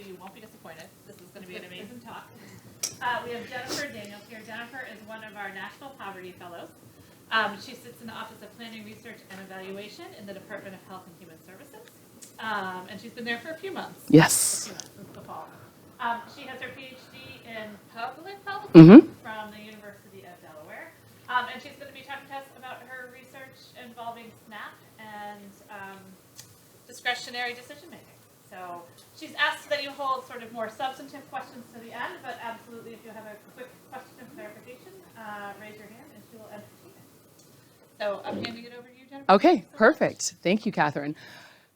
you. You won't be disappointed. This is going to be an amazing talk. We have Jennifer Daniels here. Jennifer is one of our National Poverty Fellows. She sits in the Office of Planning, Research, and Evaluation in the Department of Health and Human Services. And she's been there for a few months. Yes. A few months since the fall. She has her PhD in public health from the University of Delaware. And she's going to be talking to us about her research involving SNAP and discretionary decision making. So she's asked that you hold sort of more substantive questions to the end, but absolutely if you have a quick question of clarification, raise your hand and she will entertain it. So I'm handing it over to you, Jennifer. Okay, perfect. Thank you, Catherine.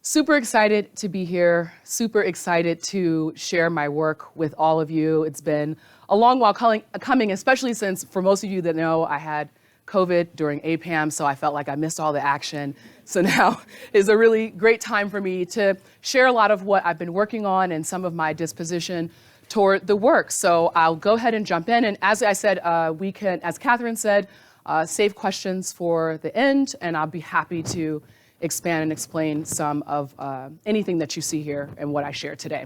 Super excited to be here. Super excited to share my work with all of you. It's been a long while coming, especially since for most of you that know I had COVID during APAM, so I felt like I missed all the action. So now is a really great time for me to share a lot of what I've been working on and some of my disposition toward the work. So I'll go ahead and jump in. And as I said, we can, as Catherine said, save questions for the end, and I'll be happy to expand and explain some of anything that you see here and what I share today.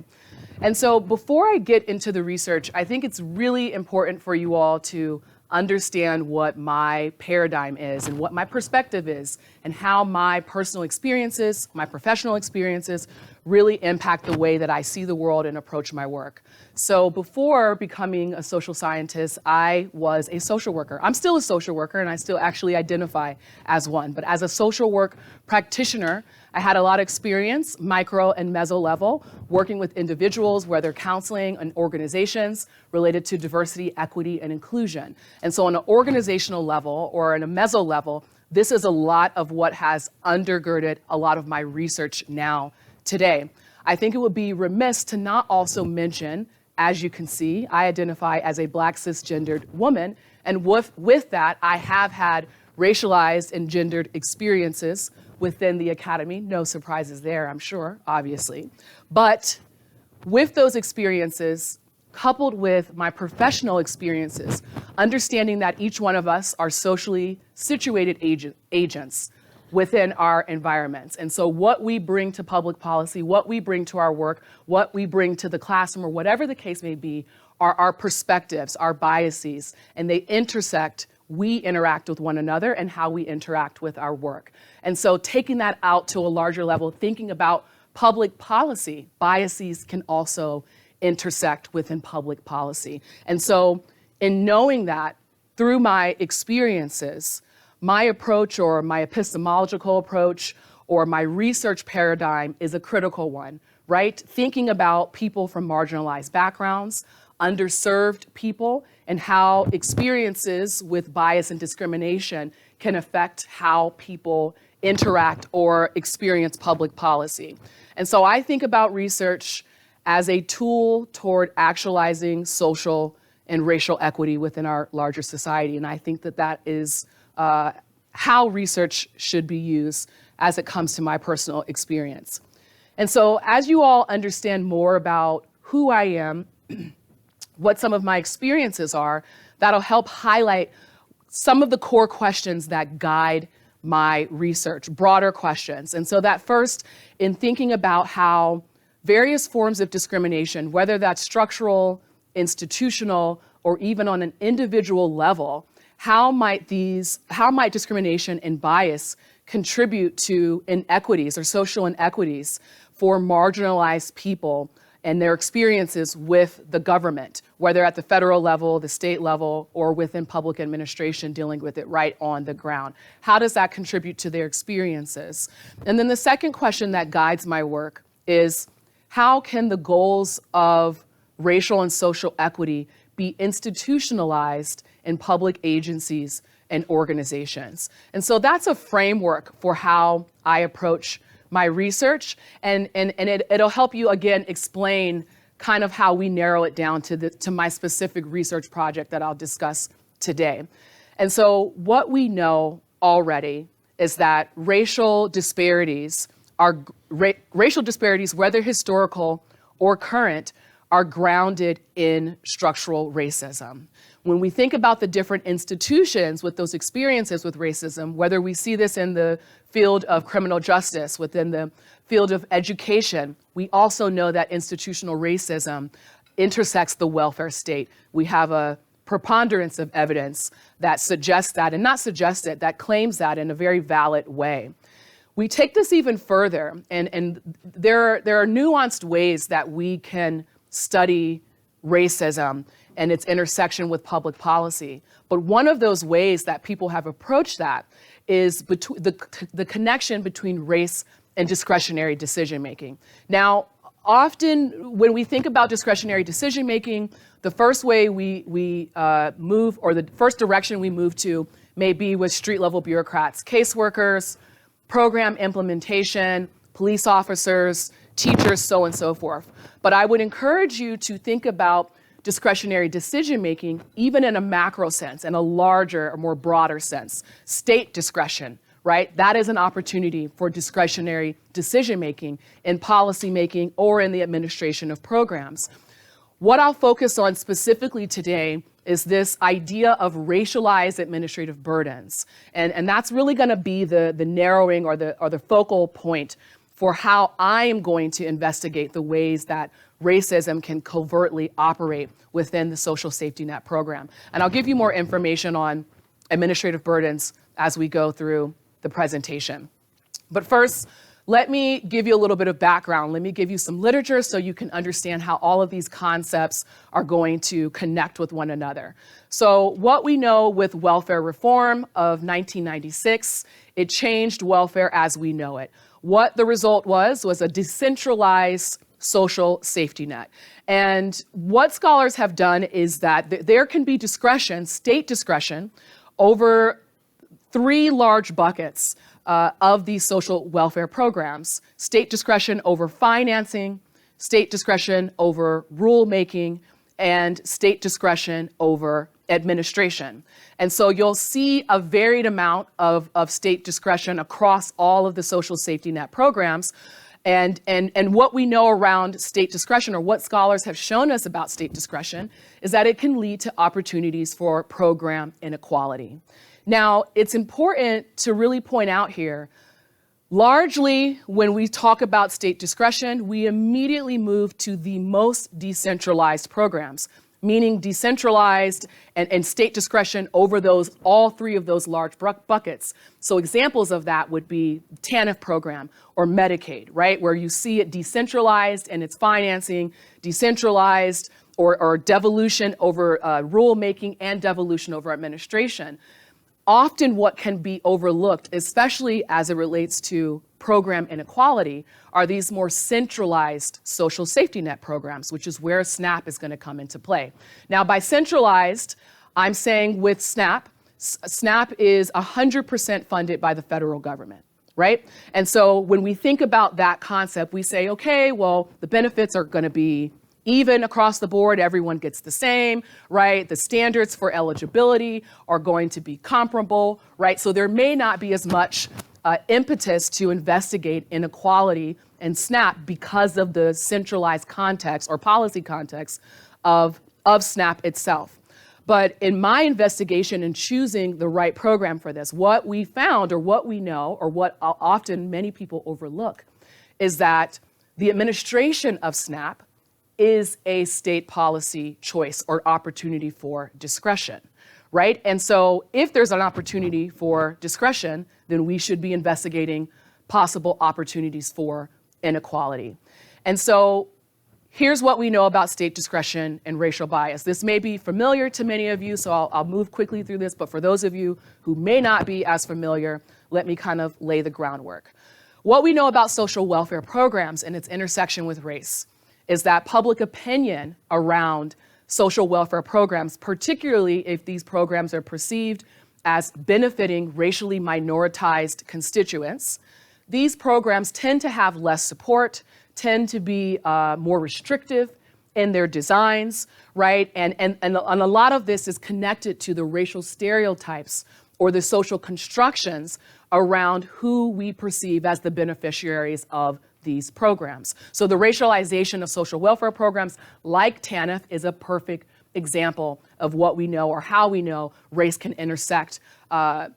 And so before I get into the research, I think it's really important for you all to understand what my paradigm is and what my perspective is and how my personal experiences, my professional experiences really impact the way that I see the world and approach my work. So before becoming a social scientist, I was a social worker. I'm still a social worker and I still actually identify as one. But as a social work practitioner, I had a lot of experience, micro and meso level, working with individuals, whether counseling and organizations related to diversity, equity, and inclusion. And so on an organizational level or on a meso level, this is a lot of what has undergirded a lot of my research now today. I think it would be remiss to not also mention, as you can see, I identify as a Black cisgendered woman, and with that, I have had racialized and gendered experiences within the academy. No surprises there, I'm sure, obviously. But with those experiences, coupled with my professional experiences, understanding that each one of us are socially situated agents within our environments. And so what we bring to public policy, what we bring to our work, what we bring to the classroom, or whatever the case may be, are our perspectives, our biases, and they intersect. We interact with one another and how we interact with our work. And so taking that out to a larger level, thinking about public policy, biases can also intersect within public policy. And so in knowing that through my experiences, my approach or my epistemological approach or my research paradigm is a critical one, right? Thinking about people from marginalized backgrounds, underserved people, and how experiences with bias and discrimination can affect how people interact or experience public policy. And so I think about research as a tool toward actualizing social and racial equity within our larger society. And I think that that is how research should be used as it comes to my personal experience. And so as you all understand more about who I am, what some of my experiences are, that'll help highlight some of the core questions that guide my research, broader questions. And so that first, in thinking about how various forms of discrimination, whether that's structural, institutional, or even on an individual level, how might discrimination and bias contribute to inequities or social inequities for marginalized people and their experiences with the government, whether at the federal level, the state level, or within public administration dealing with it right on the ground. How does that contribute to their experiences? And then the second question that guides my work is, how can the goals of racial and social equity be institutionalized in public agencies and organizations? And so that's a framework for how I approach my research, and it'll help you again explain kind of how we narrow it down to my specific research project that I'll discuss today. And so what we know already is that racial disparities, whether historical or current, are grounded in structural racism. When we think about the different institutions with those experiences with racism, whether we see this in the field of criminal justice, within the field of education, we also know that institutional racism intersects the welfare state. We have a preponderance of evidence that suggests that, and not suggests it, that claims that in a very valid way. We take this even further, and there are nuanced ways that we can study racism and its intersection with public policy. But one of those ways that people have approached that is the connection between race and discretionary decision making. Now, often when we think about discretionary decision making, the first way we move, or the first direction we move to, may be with street level bureaucrats, caseworkers, program implementation, police officers, teachers, so on and so forth. But I would encourage you to think about discretionary decision making even in a macro sense, in a larger or more broader sense. State discretion, right? That is an opportunity for discretionary decision making in policy making or in the administration of programs. What I'll focus on specifically today is this idea of racialized administrative burdens. And that's really gonna be the narrowing or the focal point for how I am going to investigate the ways that racism can covertly operate within the social safety net program. And I'll give you more information on administrative burdens as we go through the presentation. But first, let me give you a little bit of background. Let me give you some literature so you can understand how all of these concepts are going to connect with one another. So what we know with welfare reform of 1996, it changed welfare as we know it. What the result was a decentralized social safety net. And what scholars have done is that there can be discretion, state discretion, over three large buckets of these social welfare programs: state discretion over financing, state discretion over rulemaking, and state discretion over administration. And so you'll see a varied amount of state discretion across all of the social safety net programs. And what we know around state discretion, or what scholars have shown us about state discretion, is that it can lead to opportunities for program inequality. Now, it's important to really point out here, largely when we talk about state discretion, we immediately move to the most decentralized programs, meaning decentralized and state discretion over all three of those large buckets. So examples of that would be TANF program or Medicaid, right? Where you see it decentralized in its financing, decentralized or devolution over rulemaking, and devolution over administration. Often what can be overlooked, especially as it relates to program inequality, are these more centralized social safety net programs, which is where SNAP is going to come into play. Now, by centralized, I'm saying with SNAP, SNAP is 100% funded by the federal government, right? And so when we think about that concept, we say, okay, well, the benefits are going to be even across the board, everyone gets the same, right? The standards for eligibility are going to be comparable, right? So there may not be as much impetus to investigate inequality in SNAP because of the centralized context or policy context of SNAP itself. But in my investigation and choosing the right program for this, what we found, or what we know, or what often many people overlook, is that the administration of SNAP is a state policy choice or opportunity for discretion, right? And so if there's an opportunity for discretion, then we should be investigating possible opportunities for inequality. And so here's what we know about state discretion and racial bias. This may be familiar to many of you, so I'll move quickly through this, but for those of you who may not be as familiar, let me kind of lay the groundwork. What we know about social welfare programs and its intersection with race is that public opinion around social welfare programs, particularly if these programs are perceived as benefiting racially minoritized constituents, these programs tend to have less support, tend to be more restrictive in their designs, right? And a lot of this is connected to the racial stereotypes or the social constructions around who we perceive as the beneficiaries of these programs. So the racialization of social welfare programs like TANF is a perfect example of what we know, or how we know race can intersect or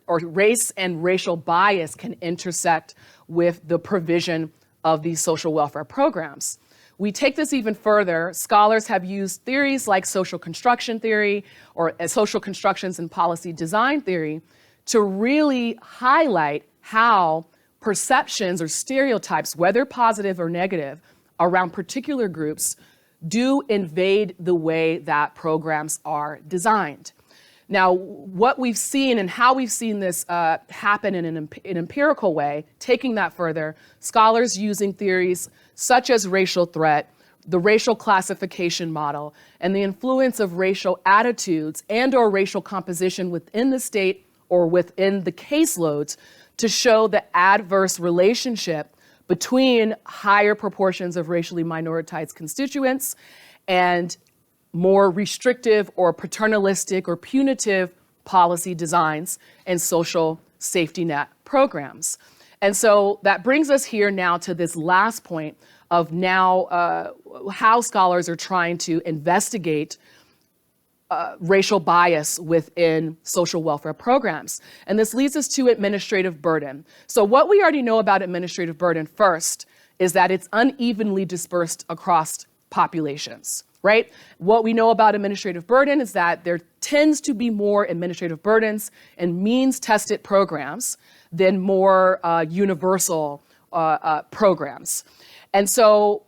race and racial bias can intersect with the provision of these social welfare programs. We take this even further. Scholars have used theories like social construction theory or social constructions and policy design theory to really highlight how perceptions or stereotypes, whether positive or negative, around particular groups do invade the way that programs are designed. Now, what we've seen and how we've seen this happen in an empirical way, taking that further, scholars using theories such as racial threat, the racial classification model, and the influence of racial attitudes and or racial composition within the state or within the caseloads to show the adverse relationship between higher proportions of racially minoritized constituents and more restrictive or paternalistic or punitive policy designs and social safety net programs. And so that brings us here now to this last point of now how scholars are trying to investigate racial bias within social welfare programs. And this leads us to administrative burden. So what we already know about administrative burden first is that it's unevenly dispersed across populations, right? What we know about administrative burden is that there tends to be more administrative burdens in means-tested programs than more universal programs. And so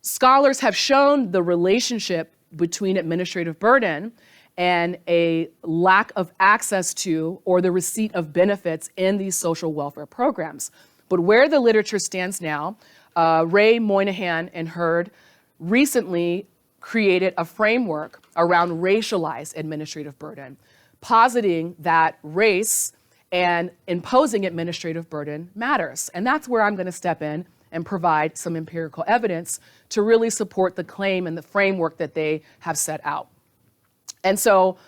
scholars have shown the relationship between administrative burden and a lack of access to or the receipt of benefits in these social welfare programs. But where the literature stands now, Ray Moynihan and Hurd recently created a framework around racialized administrative burden, positing that race and imposing administrative burden matters. And that's where I'm going to step in and provide some empirical evidence to really support the claim and the framework that they have set out. And so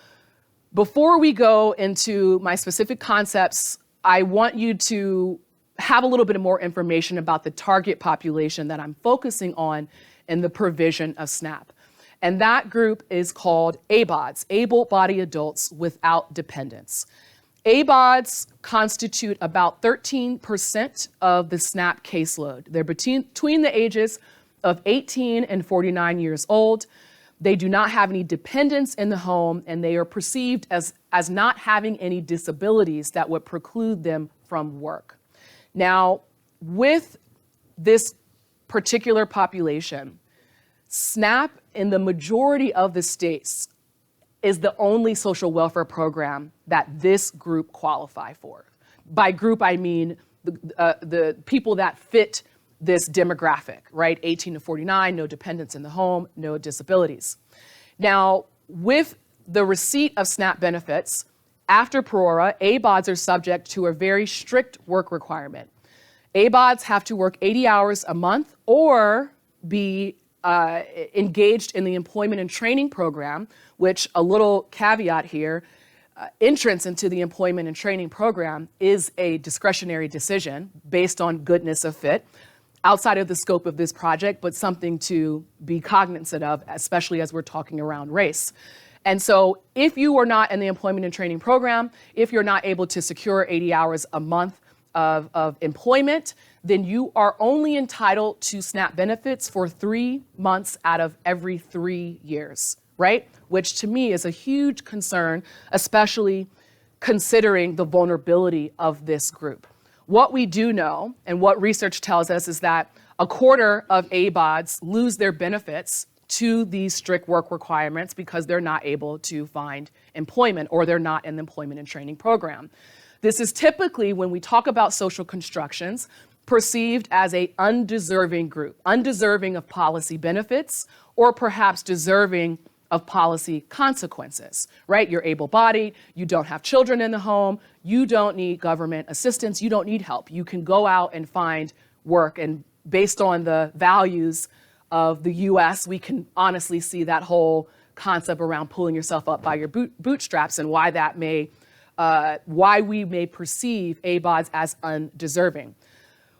before we go into my specific concepts, I want you to have a little bit more information about the target population that I'm focusing on in the provision of SNAP. And that group is called ABODs, able-bodied adults without dependents. ABODs constitute about 13% of the SNAP caseload. They're between the ages of 18 and 49 years old. They do not have any dependents in the home, and they are perceived as not having any disabilities that would preclude them from work. Now, with this particular population, SNAP in the majority of the states is the only social welfare program that this group qualify for. By group, I mean the people that fit this demographic, right? 18 to 49, no dependents in the home, no disabilities. Now, with the receipt of SNAP benefits, after PRORA, ABODs are subject to a very strict work requirement. ABODs have to work 80 hours a month or be engaged in the employment and training program, which, a little caveat here, entrance into the employment and training program is a discretionary decision based on goodness of fit, outside of the scope of this project, but something to be cognizant of, especially as we're talking around race. And so if you are not in the employment and training program, if you're not able to secure 80 hours a month of employment, then you are only entitled to SNAP benefits for 3 months out of every 3 years, right? Which to me is a huge concern, especially considering the vulnerability of this group. What we do know, and what research tells us, is that a quarter of ABODs lose their benefits to these strict work requirements because they're not able to find employment or they're not in the employment and training program. This is typically, when we talk about social constructions, perceived as an undeserving group, undeserving of policy benefits, or perhaps deserving of policy consequences, right? You're able-bodied, you don't have children in the home, you don't need government assistance, you don't need help. You can go out and find work, and based on the values of the US, we can honestly see that whole concept around pulling yourself up by your bootstraps and why that may, why we may perceive ABODs as undeserving.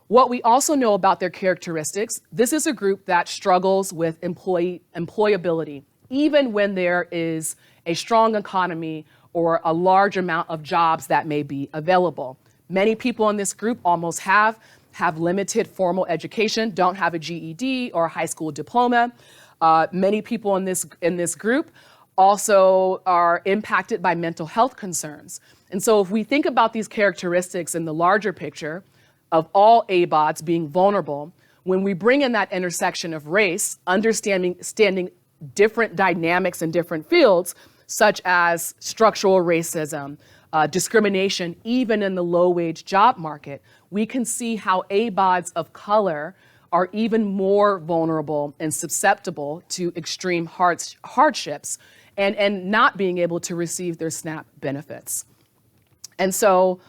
What we also know about their characteristics, this is a group that struggles with employability, even when there is a strong economy or a large amount of jobs that may be available. Many people in this group almost have limited formal education, don't have a GED or a high school diploma. Many people in this group also are impacted by mental health concerns. And so if we think about these characteristics in the larger picture of all ABODs being vulnerable, when we bring in that intersection of race, understanding different dynamics in different fields, such as structural racism, discrimination, even in the low-wage job market, we can see how ABODs of color are even more vulnerable and susceptible to extreme hardships and not being able to receive their SNAP benefits. And so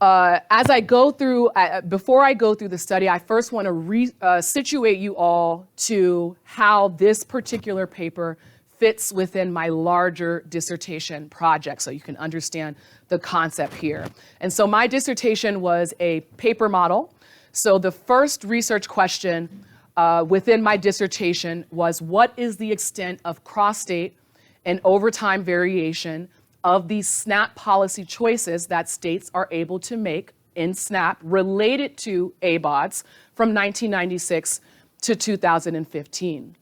as I go through, before I go through the study, I first want to situate you all to how this particular paper fits within my larger dissertation project so you can understand the concept here. And so my dissertation was a paper model. So the first research question within my dissertation was, what is the extent of cross-state and overtime variation of these SNAP policy choices that states are able to make in SNAP related to ABODs from 1996 to 2015.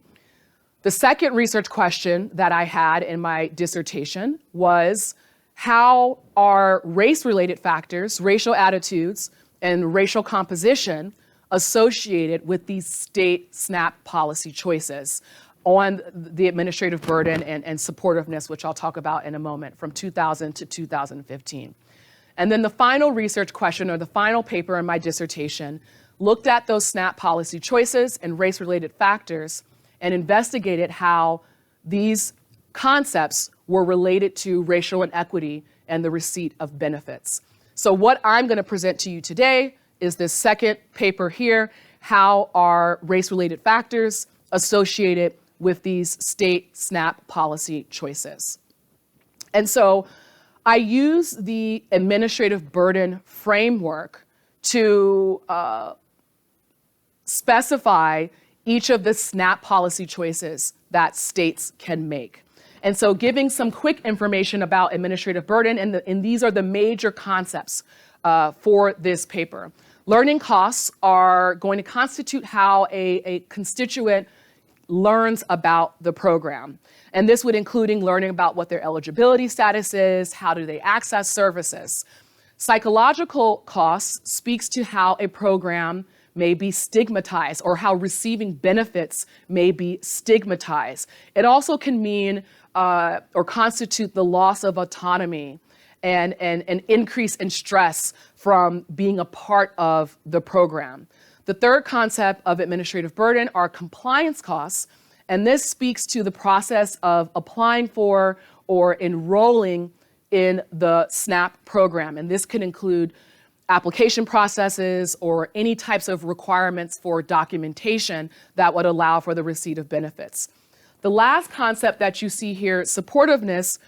The second research question that I had in my dissertation was, how are race-related factors, racial attitudes, and racial composition associated with these state SNAP policy choices on the administrative burden and supportiveness, which I'll talk about in a moment, from 2000 to 2015. And then the final research question, or the final paper in my dissertation, looked at those SNAP policy choices and race-related factors and investigated how these concepts were related to racial inequity and the receipt of benefits. So what I'm going to present to you today is this second paper here, how are race-related factors associated with these state SNAP policy choices. And so I use the administrative burden framework to specify each of the SNAP policy choices that states can make. And so giving some quick information about administrative burden, and these are the major concepts for this paper. Learning costs are going to constitute how a constituent learns about the program. And this would include learning about what their eligibility status is, how do they access services. Psychological costs speaks to how a program may be stigmatized or how receiving benefits may be stigmatized. It also can mean or constitute the loss of autonomy and an increase in stress from being a part of the program. The third concept of administrative burden are compliance costs, and this speaks to the process of applying for or enrolling in the SNAP program. And this can include application processes or any types of requirements for documentation that would allow for the receipt of benefits. The last concept that you see here, supportiveness,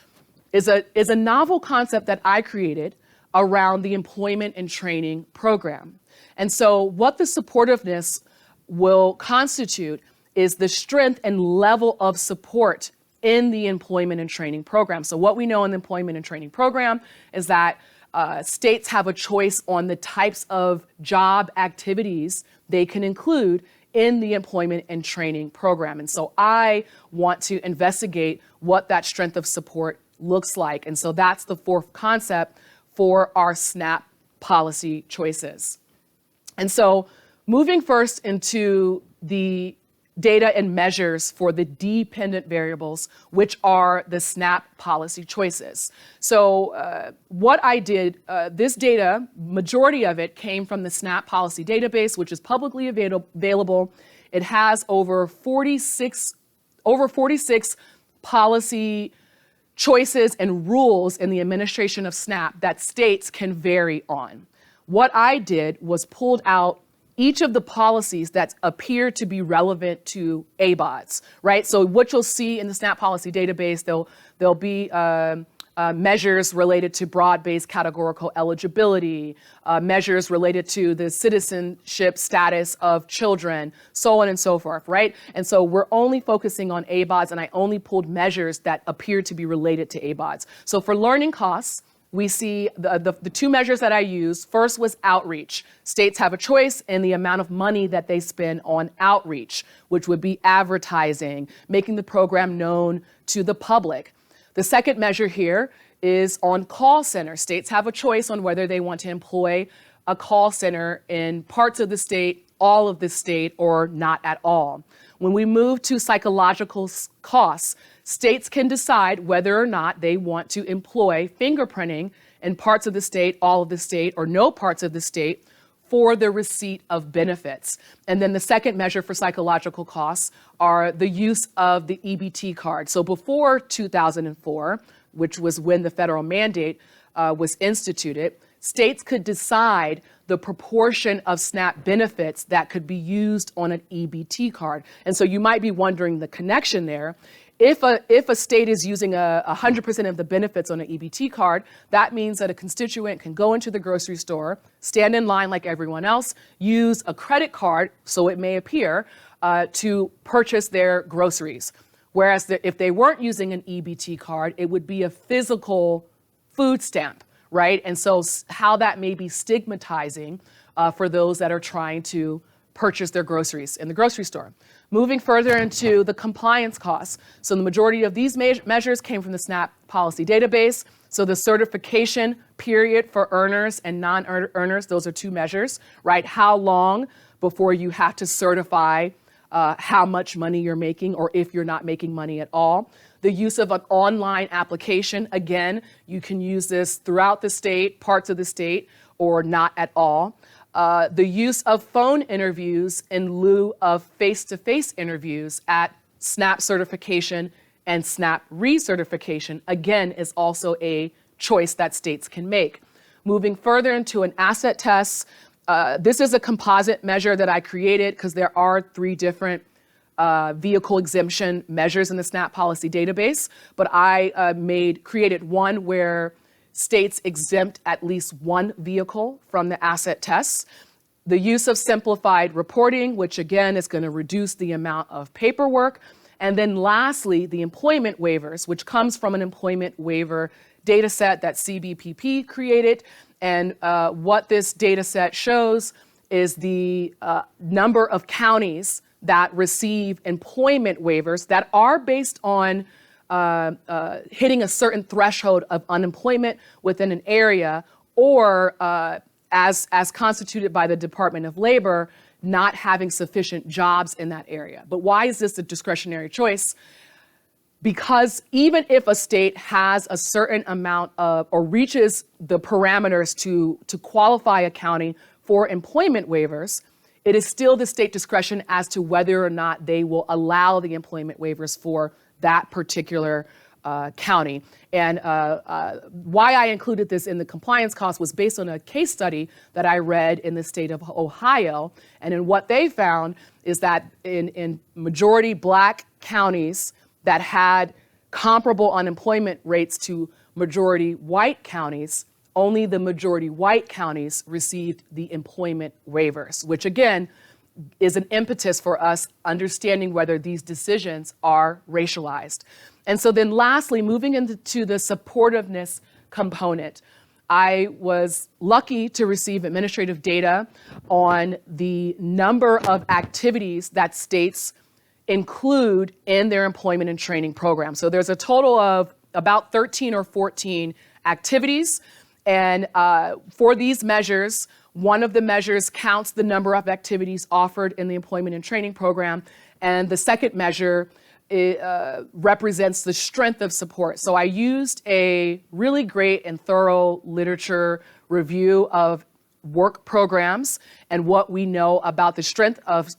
is a novel concept that I created around the employment and training program. And so what the supportiveness will constitute is the strength and level of support in the employment and training program. So what we know in the employment and training program is that states have a choice on the types of job activities they can include in the employment and training program. And so I want to investigate what that strength of support looks like. And so that's the fourth concept for our SNAP policy choices. And so moving first into the data and measures for the dependent variables, which are the SNAP policy choices. So what I did, this data, majority of it came from the SNAP policy database, which is publicly available. It has over 46 policy choices and rules in the administration of SNAP that states can vary on. What I did was pulled out each of the policies that appear to be relevant to ABODs, right? So what you'll see in the SNAP policy database, there'll be measures related to broad-based categorical eligibility, measures related to the citizenship status of children, so on and so forth, right? And so we're only focusing on ABODs, and I only pulled measures that appear to be related to ABODs. So for learning costs, we see the two measures that I used. First was outreach. States have a choice in the amount of money that they spend on outreach, which would be advertising, making the program known to the public. The second measure here is on call center. States have a choice on whether they want to employ a call center in parts of the state, all of the state, or not at all. When we move to psychological costs, states can decide whether or not they want to employ fingerprinting in parts of the state, all of the state, or no parts of the state for the receipt of benefits. And then the second measure for psychological costs are the use of the EBT card. So before 2004, which was when the federal mandate was instituted, states could decide the proportion of SNAP benefits that could be used on an EBT card. And so you might be wondering the connection there. If a state is using 100% of the benefits on an EBT card, that means that a constituent can go into the grocery store, stand in line like everyone else, use a credit card, so it may appear, to purchase their groceries. Whereas if they weren't using an EBT card, it would be a physical food stamp, right? And so how that may be stigmatizing for those that are trying to purchase their groceries in the grocery store. Moving further into the compliance costs. So the majority of these measures came from the SNAP policy database. So the certification period for earners and non-earners, those are two measures, right? How long before you have to certify how much money you're making or if you're not making money at all. The use of an online application. Again, you can use this throughout the state, parts of the state, or not at all. The use of phone interviews in lieu of face-to-face interviews at SNAP certification and SNAP recertification, again, is also a choice that states can make. Moving further into an asset test, this is a composite measure that I created because there are 3 different vehicle exemption measures in the SNAP policy database, but I created one where states exempt at least one vehicle from the asset tests. The use of simplified reporting, which again is going to reduce the amount of paperwork. And then lastly, the employment waivers, which comes from an employment waiver data set that CBPP created. And what this data set shows is the number of counties that receive employment waivers that are based on hitting a certain threshold of unemployment within an area, or as constituted by the Department of Labor, not having sufficient jobs in that area. But why is this a discretionary choice? Because even if a state has a certain amount of, or reaches the parameters to qualify a county for employment waivers, it is still the state discretion as to whether or not they will allow the employment waivers for that particular county. And why I included this in the compliance cost was based on a case study that I read in the state of Ohio. And in what they found is that in majority Black counties that had comparable unemployment rates to majority white counties, only the majority white counties received the employment waivers, which again is an impetus for us understanding whether these decisions are racialized. And so then lastly, moving into the supportiveness component, I was lucky to receive administrative data on the number of activities that states include in their employment and training program. So there's a total of about 13 or 14 activities. And for these measures, one of the measures counts the number of activities offered in the employment and training program. And the second measure represents the strength of support. So I used a really great and thorough literature review of work programs and what we know about the strength of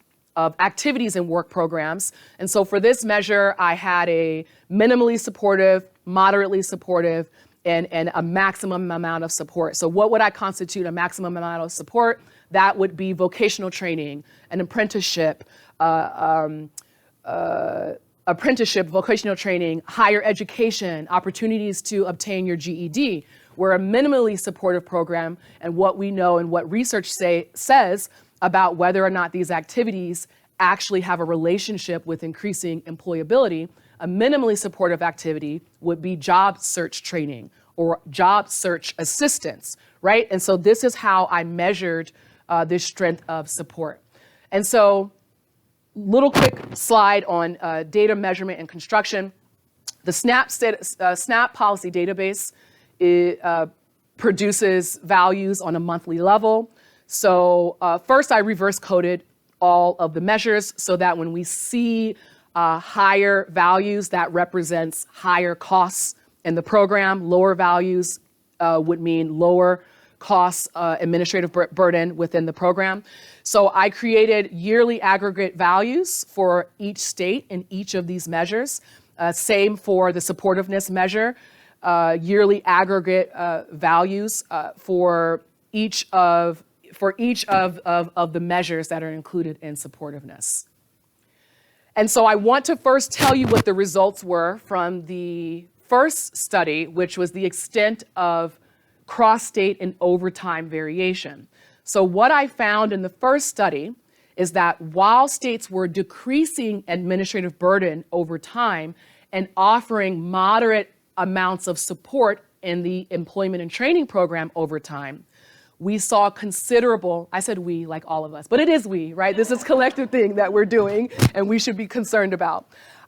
activities in work programs. And so for this measure, I had a minimally supportive, moderately supportive, and a maximum amount of support. So what would I constitute a maximum amount of support? That would be vocational training, an apprenticeship, vocational training, higher education, opportunities to obtain your GED. We're a minimally supportive program, and what we know and what research says about whether or not these activities actually have a relationship with increasing employability, a minimally supportive activity would be job search training or job search assistance, right? And so this is how I measured this strength of support. And so, little quick slide on data measurement and construction. The SNAP policy database produces values on a monthly level. So first I reverse coded all of the measures so that when we see higher values, that represents higher costs in the program. Lower values would mean lower costs, administrative burden within the program. So I created yearly aggregate values for each state in each of these measures. Same for the supportiveness measure, yearly aggregate values for each of the measures that are included in supportiveness. And so I want to first tell you what the results were from the first study, which was the extent of cross-state and overtime variation. So what I found in the first study is that while states were decreasing administrative burden over time and offering moderate amounts of support in the employment and training program over time, we saw considerable, I said we like all of us, but it is we, right? This is a collective thing that we're doing and we should be concerned about.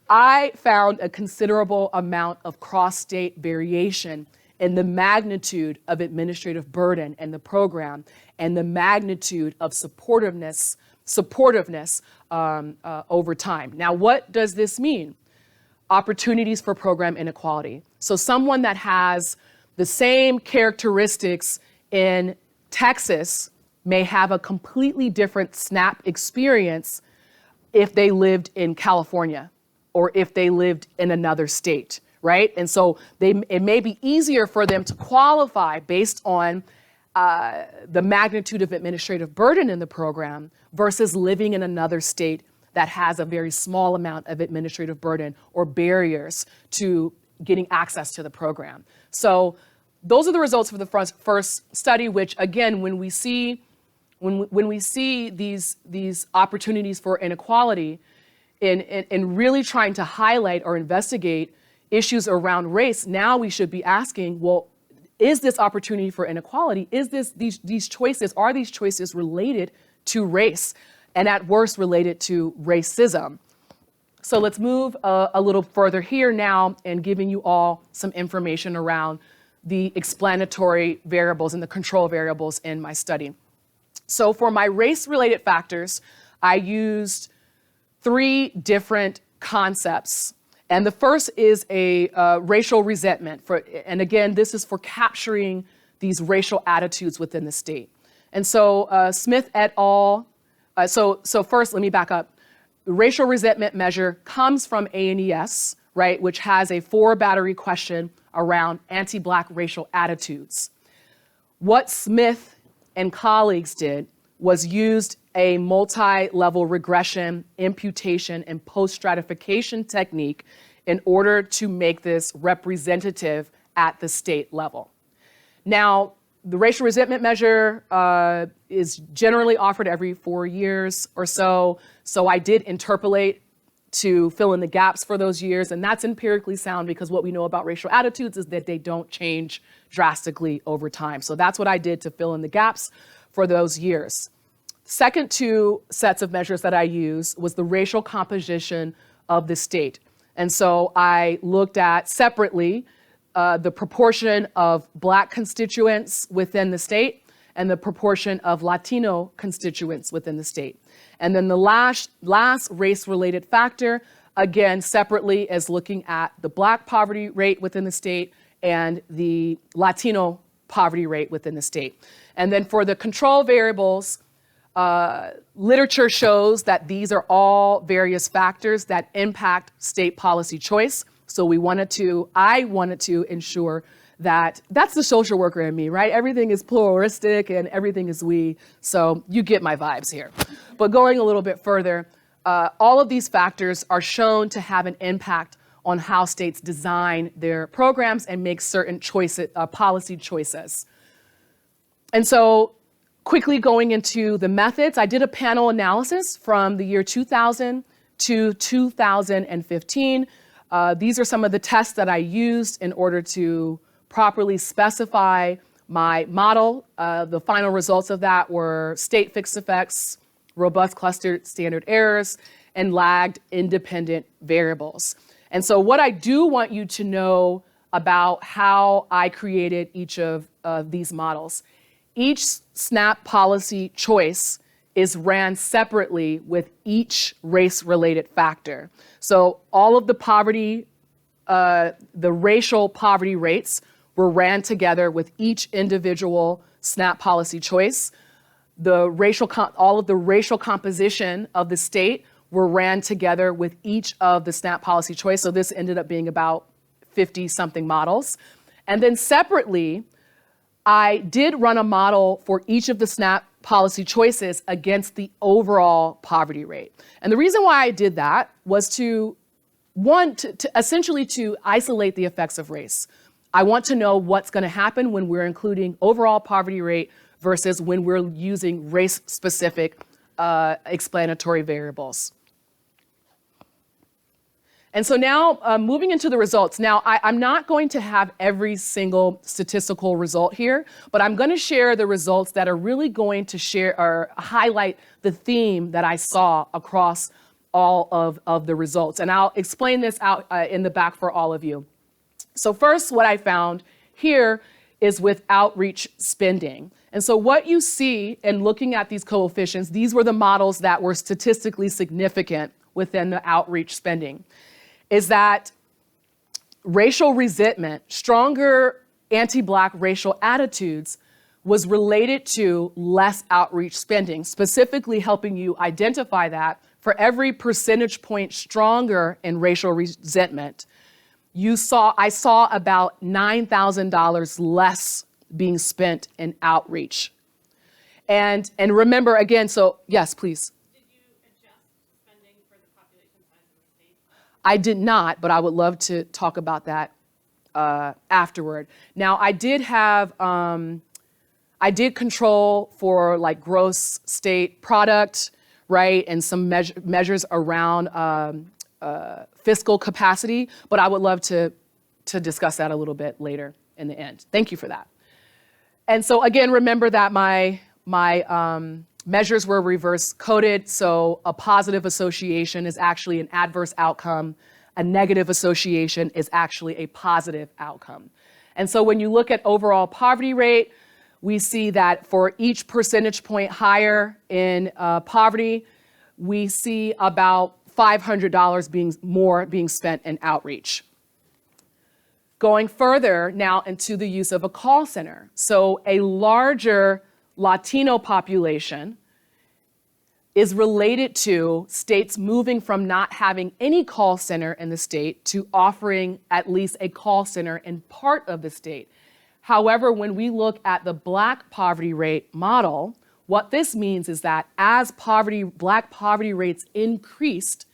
I found a considerable amount of cross-state variation in the magnitude of administrative burden in the program and the magnitude of supportiveness over time. Now, what does this mean? Opportunities for program inequality. So someone that has the same characteristics in Texas may have a completely different SNAP experience if they lived in California or if they lived in another state, right? And so it may be easier for them to qualify based on the magnitude of administrative burden in the program versus living in another state that has a very small amount of administrative burden or barriers to getting access to the program. So those are the results for the first study, which again, when we see these opportunities for inequality in really trying to highlight or investigate issues around race, now we should be asking, well, is this opportunity for inequality, are these choices related to race, and at worst related to racism? So let's move a little further here now and giving you all some information around the explanatory variables and the control variables in my study. So for my race-related factors, I used 3 different concepts. And the first is a racial resentment. And again, this is for capturing these racial attitudes within the state. And so Smith et al. So first, let me back up. The racial resentment measure comes from ANES, right, which has a 4-battery question around anti-Black racial attitudes. What Smith and colleagues did was used a multi-level regression, imputation, and post-stratification technique in order to make this representative at the state level. Now, the racial resentment measure is generally offered every 4 years or so. So I did interpolate to fill in the gaps for those years, and that's empirically sound because what we know about racial attitudes is that they don't change drastically over time. So that's what I did to fill in the gaps for those years. Second 2 sets of measures that I used was the racial composition of the state. And so I looked at separately the proportion of Black constituents within the state and the proportion of Latino constituents within the state. And then the last race-related factor, again, separately, is looking at the Black poverty rate within the state and the Latino poverty rate within the state. And then for the control variables, literature shows that these are all various factors that impact state policy choice. So I wanted to ensure that's the social worker in me, right? Everything is pluralistic and everything is we. So you get my vibes here. But going a little bit further, all of these factors are shown to have an impact on how states design their programs and make certain choices, policy choices. And so quickly going into the methods, I did a panel analysis from the year 2000 to 2015. These are some of the tests that I used in order to properly specify my model. The final results of that were state fixed effects, robust clustered standard errors, and lagged independent variables. And so what I do want you to know about how I created each of these models. Each SNAP policy choice is ran separately with each race-related factor. So all of the poverty, the racial poverty rates were ran together with each individual SNAP policy choice. All of the racial composition of the state were ran together with each of the SNAP policy choice. So this ended up being about 50-something models. And then separately, I did run a model for each of the SNAP policy choices against the overall poverty rate. And the reason why I did that was to essentially to isolate the effects of race. I want to know what's going to happen when we're including overall poverty rate versus when we're using race-specific explanatory variables. And so now moving into the results. Now, I'm not going to have every single statistical result here, but I'm going to share the results that are really going to share or highlight the theme that I saw across all of the results. And I'll explain this out in the back for all of you. So first, what I found here is with outreach spending. And so what you see in looking at these coefficients, these were the models that were statistically significant within the outreach spending, is that racial resentment, stronger anti-Black racial attitudes was related to less outreach spending, specifically helping you identify that for every percentage point stronger in racial resentment, I saw about $9,000 less being spent in outreach. And remember again, so yes, please. Did you adjust spending for the population size of the state? I did not, but I would love to talk about that afterward. Now, I did have, I did control for like gross state product, right, and some measures around fiscal capacity, but I would love to discuss that a little bit later in the end. Thank you for that. And so again, remember that my measures were reverse coded. So a positive association is actually an adverse outcome. A negative association is actually a positive outcome. And so when you look at overall poverty rate, we see that for each percentage point higher in poverty, we see about $500 being spent in outreach. Going further now into the use of a call center. So a larger Latino population is related to states moving from not having any call center in the state to offering at least a call center in part of the state. However, when we look at the Black poverty rate model, what this means is that as Black poverty rates increased,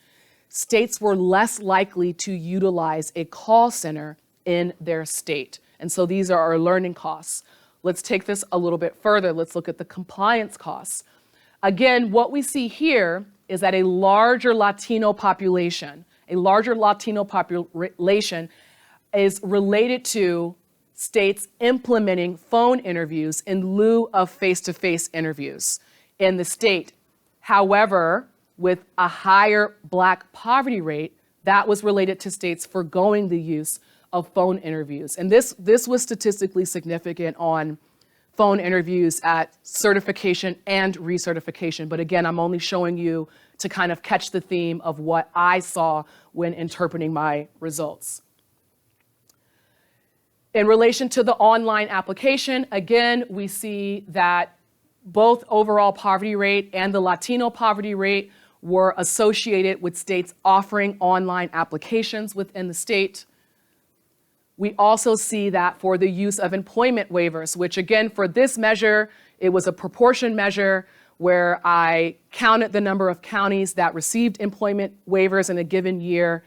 states were less likely to utilize a call center in their state. And so these are our learning costs. Let's take this a little bit further. Let's look at the compliance costs. Again, what we see here is that a larger Latino population is related to states implementing phone interviews in lieu of face-to-face interviews in the state. However, with a higher Black poverty rate, that was related to states forgoing the use of phone interviews. And this was statistically significant on phone interviews at certification and recertification. But again, I'm only showing you to kind of catch the theme of what I saw when interpreting my results. In relation to the online application, again, we see that both overall poverty rate and the Latino poverty rate were associated with states offering online applications within the state. We also see that for the use of employment waivers, which again, for this measure, it was a proportion measure where I counted the number of counties that received employment waivers in a given year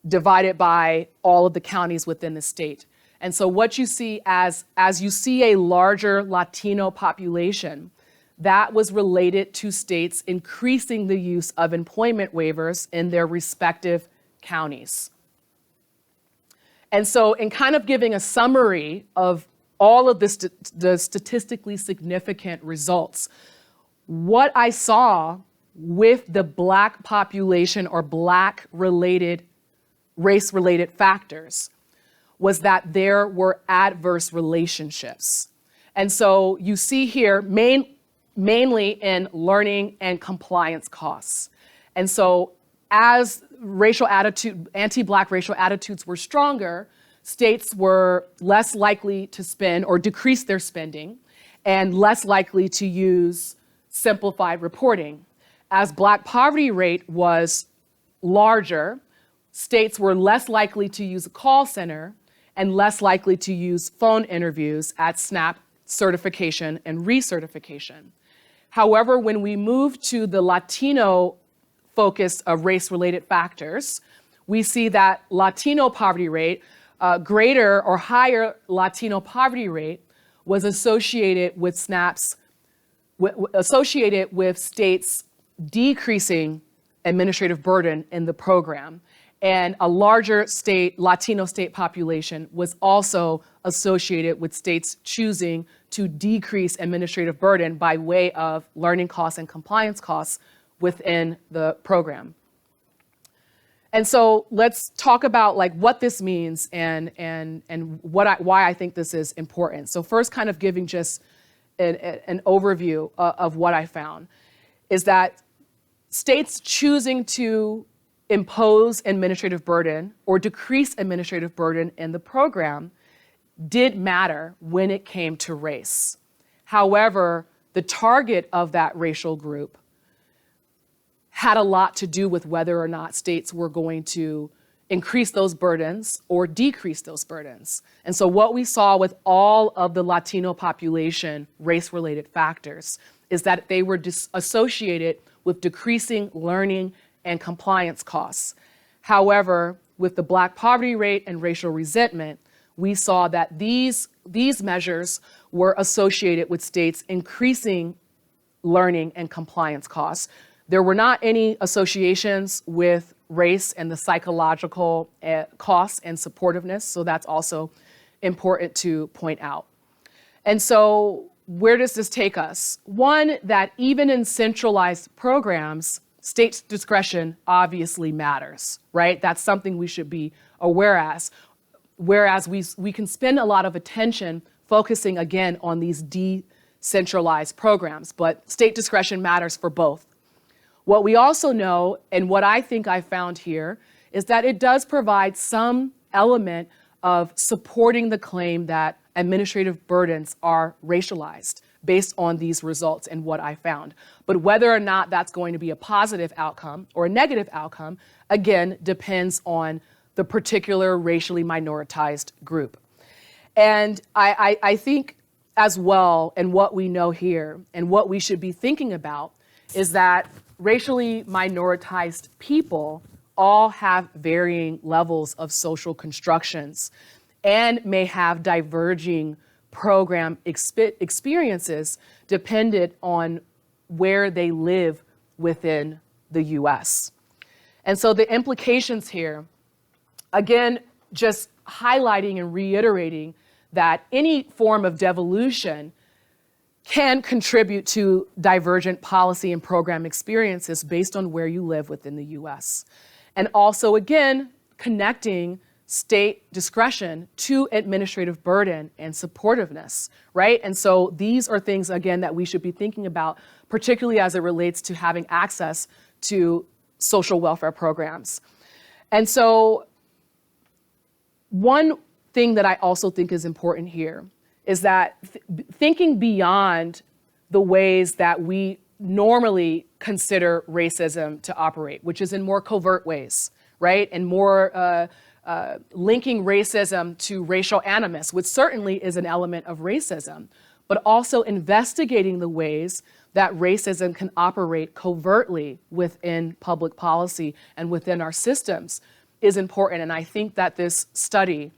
divided by all of the counties within the state. And so what you see as you see a larger Latino population, that was related to states increasing the use of employment waivers in their respective counties. And so in kind of giving a summary of all of the statistically significant results, what I saw with the Black population or Black race-related factors was that there were adverse relationships. And so you see here mainly in learning and compliance costs. And so as anti-Black racial attitudes were stronger, states were less likely to spend or decrease their spending and less likely to use simplified reporting. As Black poverty rate was larger, states were less likely to use a call center and less likely to use phone interviews at SNAP certification and recertification. However, when we move to the Latino focus of race-related factors, we see that Latino poverty rate, greater or higher Latino poverty rate was associated with associated with states decreasing administrative burden in the program. And a larger Latino state population was also associated with states choosing to decrease administrative burden by way of learning costs and compliance costs within the program. And so let's talk about like what this means and why I think this is important. So first, kind of giving just an overview of what I found is that states choosing to impose administrative burden or decrease administrative burden in the program did matter when it came to race. However, the target of that racial group had a lot to do with whether or not states were going to increase those burdens or decrease those burdens. And so what we saw with all of the Latino population race-related factors is that they were associated with decreasing learning and compliance costs. However, with the Black poverty rate and racial resentment, we saw that these measures were associated with states increasing learning and compliance costs. There were not any associations with race and the psychological costs and supportiveness, so that's also important to point out. And so where does this take us? One, that even in centralized programs, state discretion obviously matters, right? That's something we should be aware as. Whereas we can spend a lot of attention focusing again on these decentralized programs, but state discretion matters for both. What we also know, and what I think I found here, is that it does provide some element of supporting the claim that administrative burdens are racialized based on these results and what I found. But whether or not that's going to be a positive outcome or a negative outcome, again, depends on the particular racially minoritized group. And I think as well, and what we know here, and what we should be thinking about, is that racially minoritized people all have varying levels of social constructions and may have diverging program experiences dependent on where they live within the US. And so the implications here, again, just highlighting and reiterating that any form of devolution can contribute to divergent policy and program experiences based on where you live within the US. And also, again, connecting state discretion to administrative burden and supportiveness, right? And so these are things, again, that we should be thinking about, particularly as it relates to having access to social welfare programs. And so one thing that I also think is important here is that thinking beyond the ways that we normally consider racism to operate, which is in more covert ways, right? And more linking racism to racial animus, which certainly is an element of racism, but also investigating the ways that racism can operate covertly within public policy and within our systems is important. And I think that this study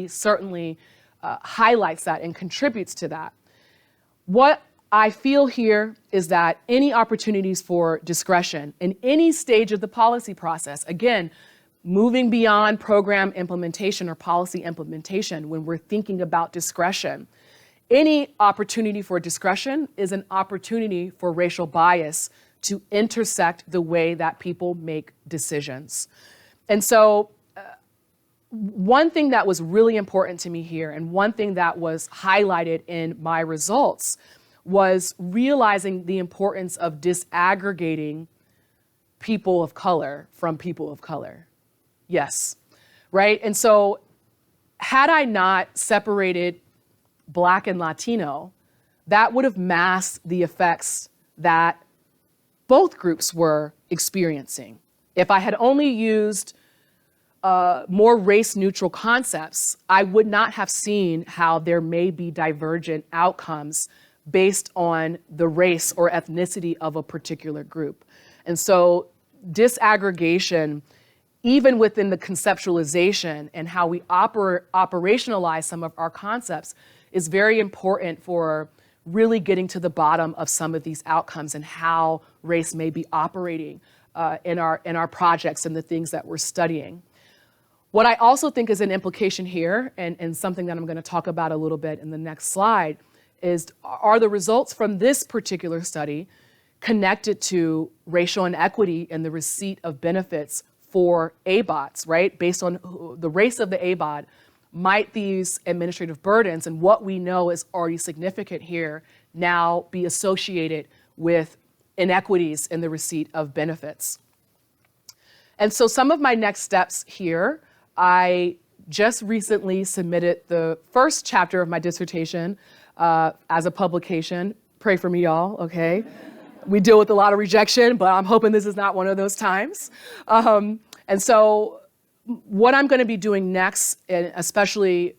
certainly highlights that and contributes to that. What I feel here is that any opportunities for discretion in any stage of the policy process, again, moving beyond program implementation or policy implementation when we're thinking about discretion, any opportunity for discretion is an opportunity for racial bias to intersect the way that people make decisions. And so one thing that was really important to me here, and one thing that was highlighted in my results, was realizing the importance of disaggregating people of color from people of color. Yes, right? And so had I not separated Black and Latino, that would have masked the effects that both groups were experiencing. If I had only used more race-neutral concepts, I would not have seen how there may be divergent outcomes based on the race or ethnicity of a particular group. And so disaggregation, even within the conceptualization and how we operationalize some of our concepts, is very important for really getting to the bottom of some of these outcomes and how race may be operating in our projects and the things that we're studying. What I also think is an implication here, and something that I'm going to talk about a little bit in the next slide, is are the results from this particular study connected to racial inequity in the receipt of benefits for ABOTs, right? Based on the race of the ABOT, might these administrative burdens and what we know is already significant here now be associated with inequities in the receipt of benefits? And so some of my next steps here, I just recently submitted the first chapter of my dissertation as a publication. Pray for me, y'all, okay? We deal with a lot of rejection, but I'm hoping this is not one of those times. And so what I'm going to be doing next, and especially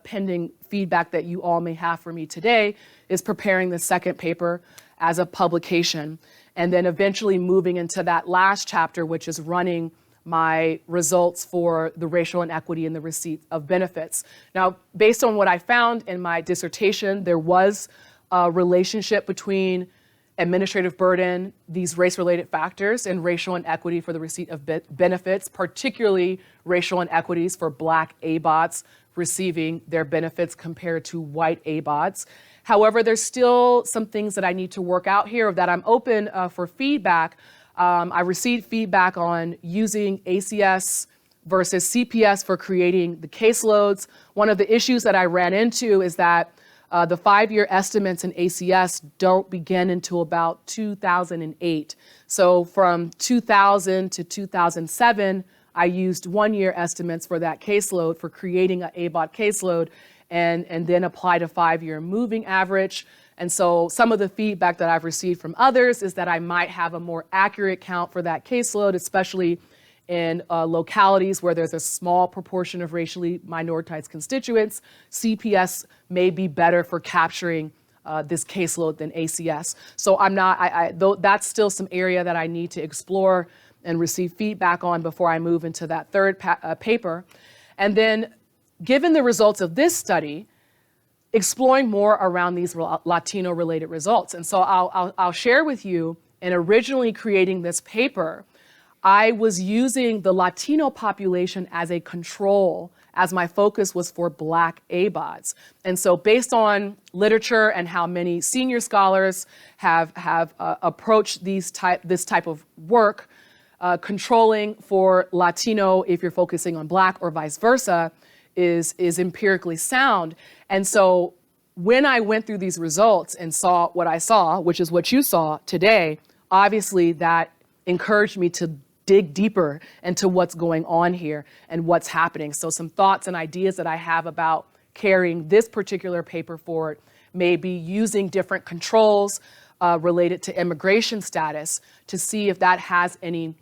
pending feedback that you all may have for me today, is preparing the second paper as a publication, and then eventually moving into that last chapter, which is running my results for the racial inequity in the receipt of benefits. Now, based on what I found in my dissertation, there was a relationship between administrative burden, these race-related factors, and racial inequity for the receipt of benefits, particularly racial inequities for Black ABOTs receiving their benefits compared to white ABOTs. However, there's still some things that I need to work out here that I'm open for feedback. I received feedback on using ACS versus CPS for creating the caseloads. One of the issues that I ran into is that the 5-year estimates in ACS don't begin until about 2008. So from 2000 to 2007, I used 1-year estimates for that caseload for creating an ABOT caseload and then applied a 5-year moving average. And so some of the feedback that I've received from others is that I might have a more accurate count for that caseload, especially in localities where there's a small proportion of racially minoritized constituents. CPS may be better for capturing this caseload than ACS. So though that's still some area that I need to explore and receive feedback on before I move into that third paper. And then given the results of this study, exploring more around these Latino-related results. And so I'll share with you, in originally creating this paper, I was using the Latino population as a control, as my focus was for Black ABOTs. And so based on literature and how many senior scholars have approached this type of work, controlling for Latino, if you're focusing on Black or vice versa, is empirically sound. And so when I went through these results and saw what I saw, which is what you saw today, obviously that encouraged me to dig deeper into what's going on here and what's happening. So some thoughts and ideas that I have about carrying this particular paper forward may be using different controls related to immigration status to see if that has any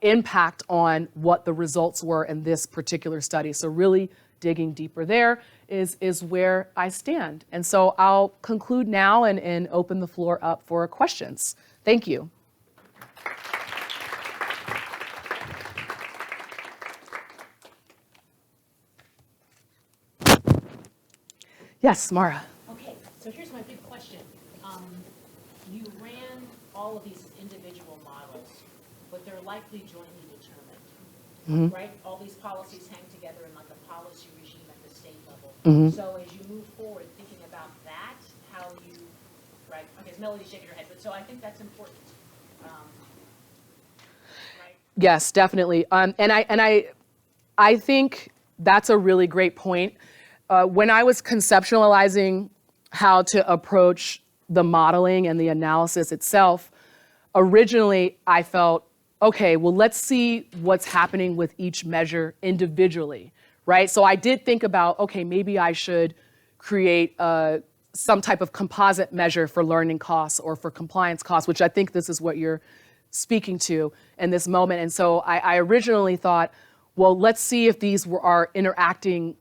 impact on what the results were in this particular study. So really digging deeper there is where I stand. And so I'll conclude now and open the floor up for questions. Thank you. Yes, Mara. Okay, so here's my big question. You ran all of these individual models, but they're likely jointly determined, right? All these policies hang together in like a policy regime at the state level. So as you move forward, thinking about that, how you, right? Okay, Melody's shaking her head, but so I think that's important, right? Yes, definitely. I think that's a really great point. When I was conceptualizing how to approach the modeling and the analysis itself, originally I felt, okay, well, let's see what's happening with each measure individually, right? So I did think about, okay, maybe I should create some type of composite measure for learning costs or for compliance costs, which I think this is what you're speaking to in this moment. And so I originally thought, well, let's see if these are interacting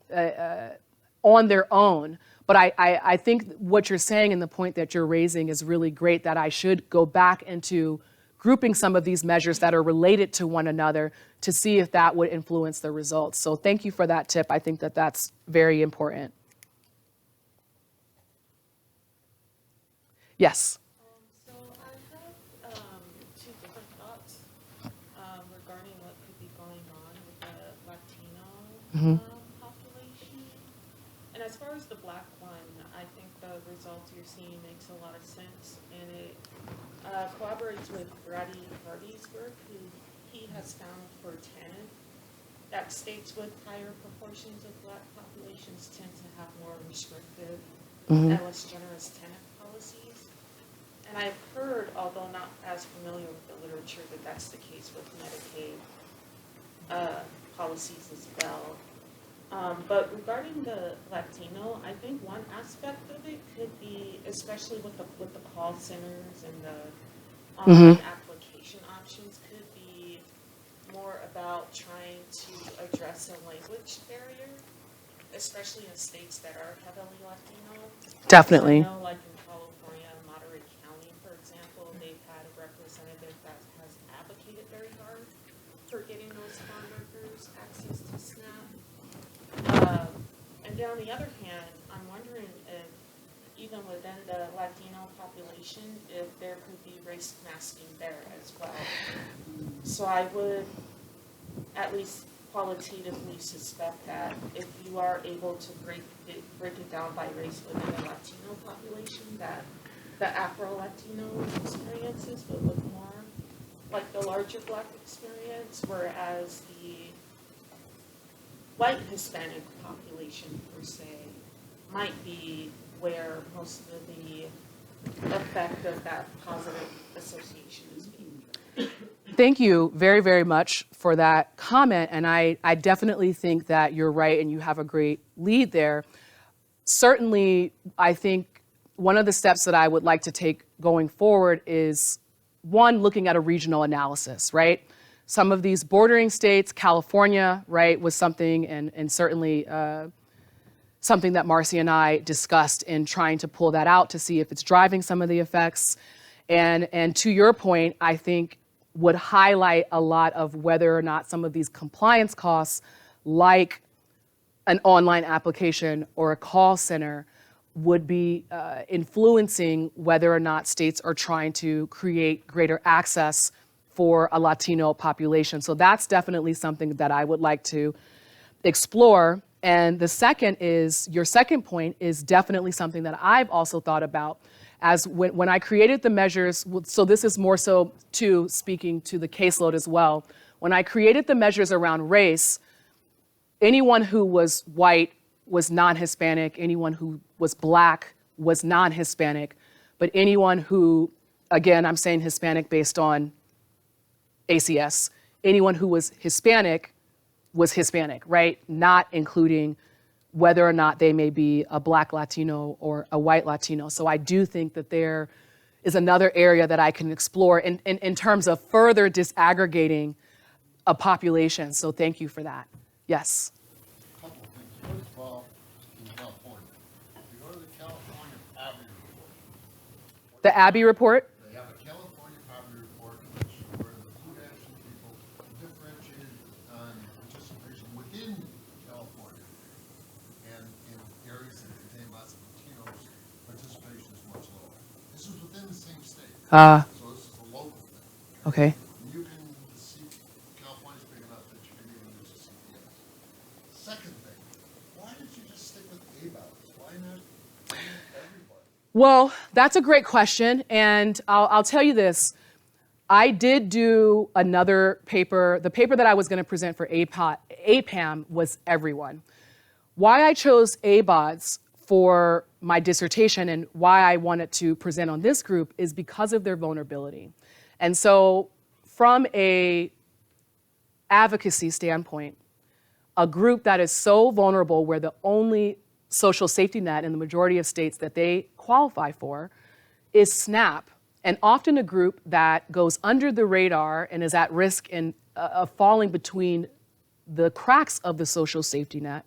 on their own. But I think what you're saying and the point that you're raising is really great, that I should go back into grouping some of these measures that are related to one another to see if that would influence the results. So thank you for that tip. I think that that's very important. Yes. So I have two different thoughts regarding what could be going on with the Latino population. And as far as the Black one, I think the results you're seeing makes a lot of sense, and it collaborates with Brady Hardy's work, who he has found for tenant that states with higher proportions of Black populations tend to have more restrictive and less generous tenant policies. And I've heard, although not as familiar with the literature, that that's the case with Medicaid policies as well. But regarding the Latino, I think one aspect of it could be, especially with the call centers and the online application options, could be more about trying to address a language barrier, especially in states that are heavily Latino. Definitely. I know, like in California, Monterey County, for example, they've had a representative that has advocated very hard for getting those farm workers access to SNAP. And then on the other hand, I'm wondering if even within the Latino population, if there could be race masking there as well. So I would at least qualitatively suspect that if you are able to break it down by race within the Latino population, that the Afro-Latino experiences would look more like the larger Black experience, whereas the white Hispanic population, per se, might be where most of the effect of that positive association is being driven. Thank you very, very much for that comment. And I definitely think that you're right and you have a great lead there. Certainly, I think one of the steps that I would like to take going forward is, one, looking at a regional analysis, right? Some of these bordering states, California, right, was something, and certainly something that Marcy and I discussed in trying to pull that out to see if it's driving some of the effects. And to your point, I think would highlight a lot of whether or not some of these compliance costs, like an online application or a call center, would be influencing whether or not states are trying to create greater access for a Latino population. So that's definitely something that I would like to explore. And the second is, your second point is definitely something that I've also thought about as when I created the measures. So this is more so to speaking to the caseload as well. When I created the measures around race, anyone who was white was non-Hispanic, anyone who was Black was non-Hispanic, but anyone who, again, I'm saying Hispanic based on ACS, anyone who was Hispanic, right? Not including whether or not they may be a Black Latino or a white Latino. So I do think that there is another area that I can explore in terms of further disaggregating a population. So thank you for that. Yes. Couple of things. First of all, in California, if you go to the California Poverty Report, The Abbey report. they have a California Poverty Report, which where the food action people differentiated on participation within California. And in areas that contain lots of Latinos, participation is much lower. This is within the same state. So this is a local thing. Okay. You can see California's big enough that you can even use a CPS. Second thing, why did you just stick with ABOUs? Why not everybody? Well, that's a great question, and I'll tell you this. I did do another paper. The paper that I was going to present for APAM was everyone. Why I chose ABODs for my dissertation and why I wanted to present on this group is because of their vulnerability. And so from a advocacy standpoint, a group that is so vulnerable where the only social safety net in the majority of states that they qualify for is SNAP, and often a group that goes under the radar and is at risk of falling between the cracks of the social safety net,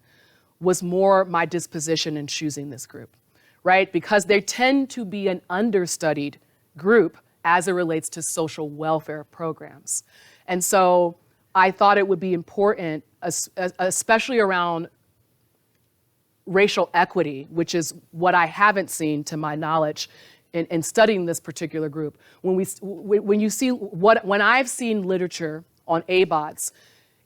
was more my disposition in choosing this group, right? Because they tend to be an understudied group as it relates to social welfare programs. And so I thought it would be important, especially around racial equity, which is what I haven't seen to my knowledge in studying this particular group. When I've seen literature on ABODs,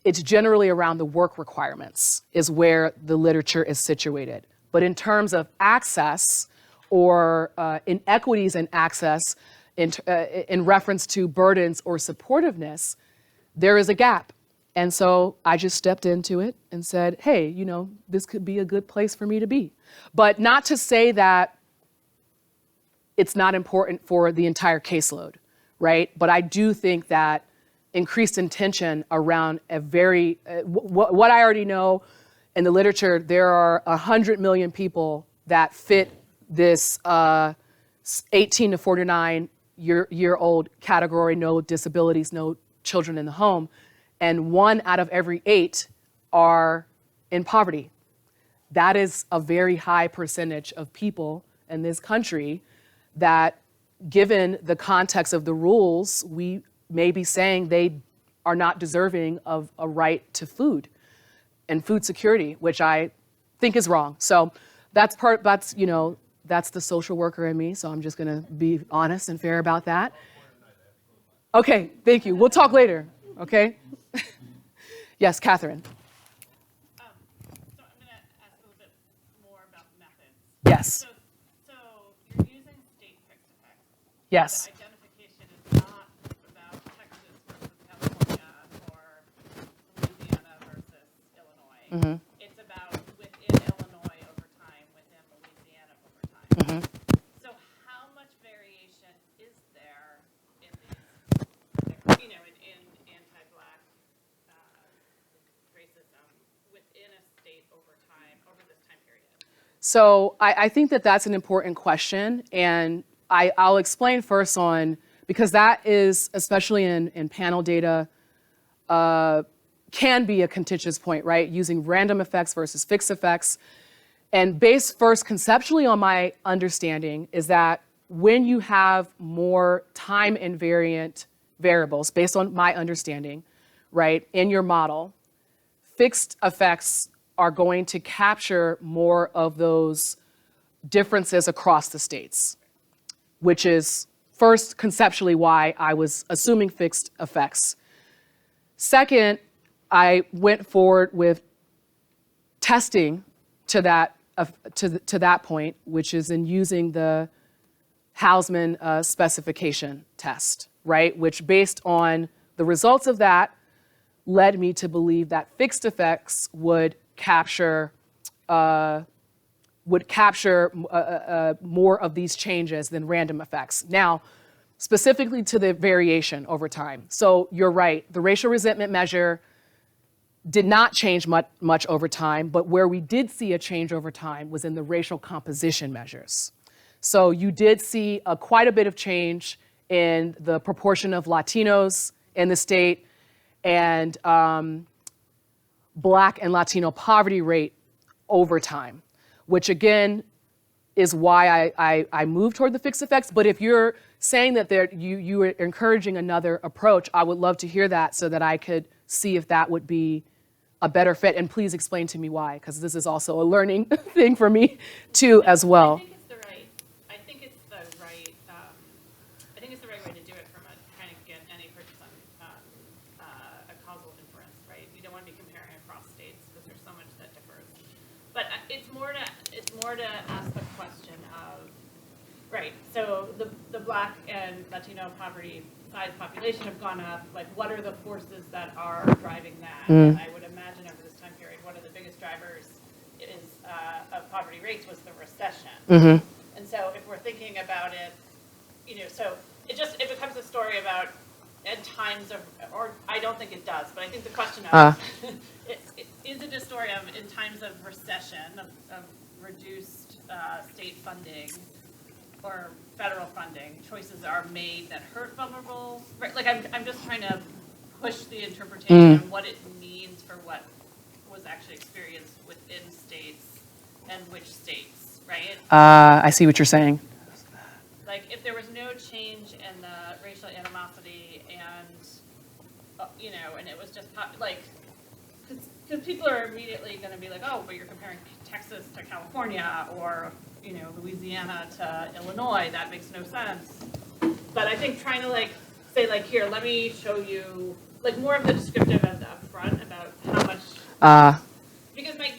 it's generally around the work requirements is where the literature is situated. But in terms of access or inequities in access in reference to burdens or supportiveness, there is a gap. And so I just stepped into it and said, hey, you know, this could be a good place for me to be. But not to say that it's not important for the entire caseload, right? But I do think that increased intention around a very, what I already know in the literature, there are 100 million people that fit this 18 to 49 year old category, no disabilities, no children in the home. And 1 out of every 8 are in poverty. That is a very high percentage of people in this country that, given the context of the rules, we may be saying they are not deserving of a right to food and food security, which I think is wrong. So that's the social worker in me, so I'm just gonna be honest and fair about that. Okay, thank you. We'll talk later, okay? Yes, Catherine. So I'm going to ask a little bit more about methods. Yes. So you're using state fixed effects. Yes. The identification is not about Texas versus California or Louisiana versus Illinois. Mm-hmm. It's about within Illinois over time, within Louisiana over time. Mm-hmm. So how much variation is there in these, in anti-Black racism within a state over time, over this time period? So I think that that's an important question, and I'll explain first because that is, especially in panel data, can be a contentious point, right? Using random effects versus fixed effects. And based first conceptually on my understanding is that when you have more time invariant variables, based on my understanding, right, in your model, fixed effects are going to capture more of those differences across the states, which is first conceptually why I was assuming fixed effects. Second, I went forward with testing to that point, which is in using the Hausman specification test, right? Which, based on the results of that, led me to believe that fixed effects would capture more of these changes than random effects. Now, specifically to the variation over time. So you're right, the racial resentment measure did not change much over time, but where we did see a change over time was in the racial composition measures. So you did see quite a bit of change in the proportion of Latinos in the state and Black and Latino poverty rate over time, which again is why I move toward the fixed effects. But if you're saying that you are encouraging another approach, I would love to hear that so that I could see if that would be a better fit. And please explain to me why, because this is also a learning thing for me too as well. I think it's the right, I think it's the right way to do it from a trying to get any person a causal inference, right? You don't want to be comparing across states because there's so much that differs. But it's more to ask the question of, right, so the Black and Latino poverty size population have gone up, like what are the forces that are driving that? And I would imagine over this time period, one of the biggest drivers of poverty rates was the recession. And so if we're thinking about it, so it becomes a story about in times of, or I don't think it does, but I think the question of, is it a story of in times of recession, of reduced state funding or federal funding, choices are made that hurt vulnerable, right? Like I'm just trying to push the interpretation of what it means for what was actually experienced within states and which states, right? I see what you're saying. Like if there was no change in the racial animosity and, and it was just like, because people are immediately going to be like, oh, but you're comparing Texas to California or, Louisiana to Illinois. That makes no sense. But I think trying to say here, let me show you more of the descriptive of the upfront about how much. Because my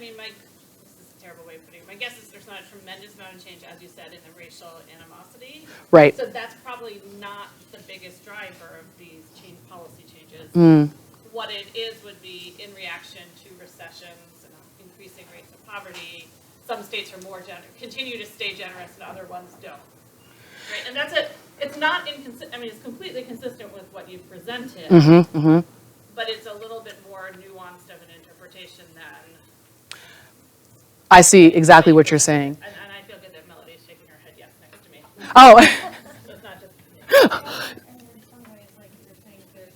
this is a terrible way of putting it. My guess is there's not a tremendous amount of change, as you said, in the racial animosity. Right. So that's probably not the biggest driver of these policy changes. What it is would be in reaction to recessions and increasing rates of poverty. Some states are more continue to stay generous, and other ones don't. Right, and that's it. It's not inconsistent. I mean, it's completely consistent with what you've presented, but it's a little bit more nuanced of an interpretation than. I see exactly what you're saying. And I feel good that Melody's shaking her head yes next to me. Oh. So it's not just. And in some ways, like you're saying, there's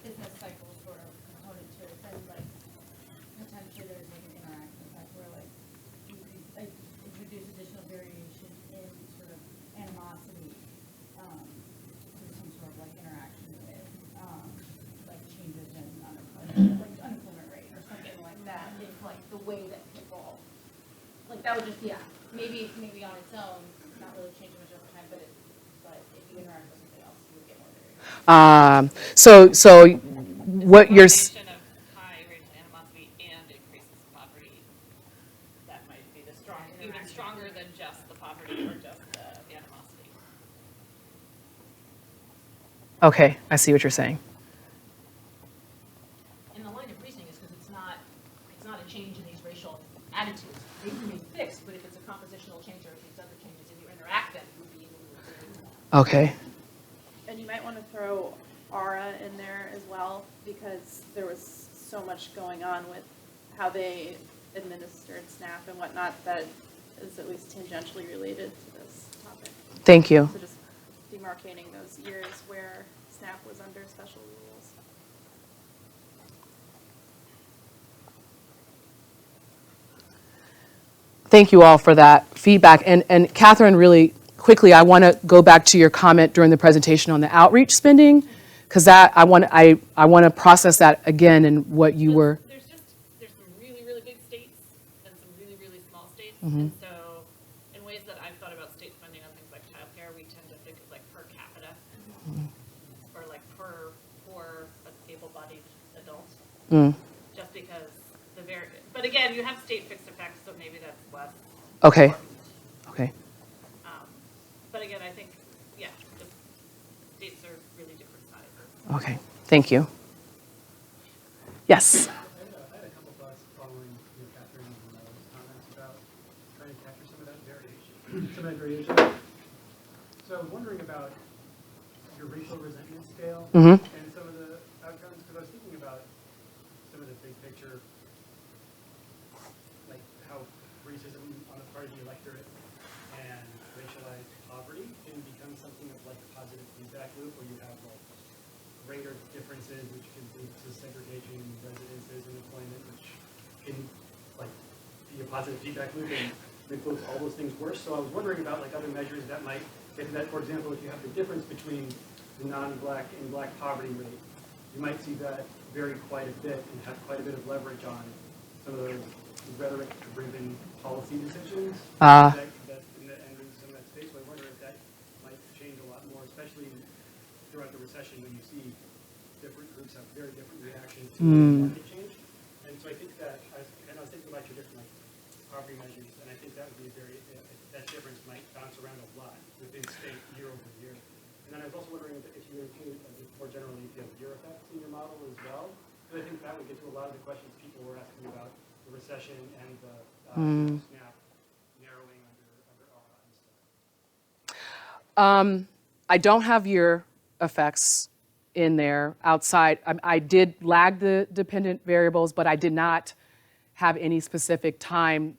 business cycles were a component to it, and potentially there's an interaction effect where you could introduce additional variation in sort of animosity through some sort of interaction with changes in unemployment rate or something like that. If the way that people that would just maybe on its own not really change much over time, but if you interact with something else, you would get more variation. So what you're. Combination of high rates of animosity and increases in poverty, that might be the even stronger than just the poverty or just the animosity. Okay, I see what you're saying. And the line of reasoning is because it's not a change in these racial attitudes. They remain fixed, but if it's a compositional change or if these other changes and you interact them, you would be able to. Okay. And you might want to throw ARA in there as well, because there was so much going on with how they administered SNAP and whatnot that is at least tangentially related to this topic. Thank you. So just demarcating those years where SNAP was under special rules. Thank you all for that feedback. And Catherine, really quickly, I want to go back to your comment during the presentation on the outreach spending, because I want to process that again and what you were. There's some really, really big states and some really, really small states. And so in ways that I've thought about state funding on things like childcare, we tend to think of per capita or per able-bodied adult. Just because but again, you have state fixed effects, so maybe that's less. Okay. important. Okay. But again, I think, the states are really different sizes. Okay. Thank you. Yes. I had a couple thoughts following Catherine's and Melody's comments about trying to capture some of that variation. So I'm wondering about your racial resentment scale and some of the outcomes, because I was thinking about some of the big picture, like how racism on the part of the electorate and racialized poverty can become something of a positive feedback loop where you have greater differences, which can lead to segregation in residences and employment, which can like be a positive feedback loop and make all those things worse. So I was wondering about like other measures that might get to that. For example, if you have the difference between the non-black and black poverty rate, you might see that vary quite a bit and have quite a bit of leverage on some of those rhetoric-driven policy decisions that in some of that space. So I wonder if that might change a lot more, especially throughout the recession when you see different groups have very different reactions to market change. And so I think that, I was thinking about your different like poverty measures, and I think that would be a very, that difference might bounce around a lot within state year over year. And then I was also wondering if you include, more generally, if you have year effects in your model as well, because I think that would get to a lot of the questions people were asking about the recession and the SNAP narrowing under ARA and stuff. I don't have year effects in there outside. I did lag the dependent variables, but I did not have any specific time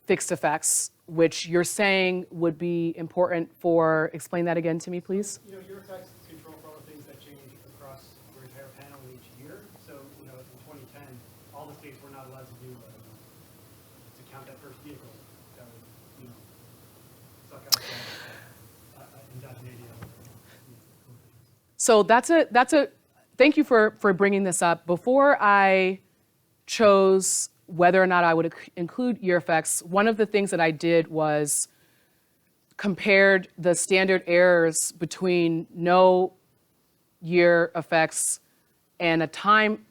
fixed effects, which you're saying would be important for, explain that again to me, please. You know, year effects control for all the things that change across your entire panel each year. So, you know, in 2010, all the states were not allowed to do, to count that first vehicle that would, you know, suck out that endogeneity of So that's a, thank you for bringing this up. Before I chose whether or not I would include year effects, one of the things that I did was compared the standard errors between no year effects and a time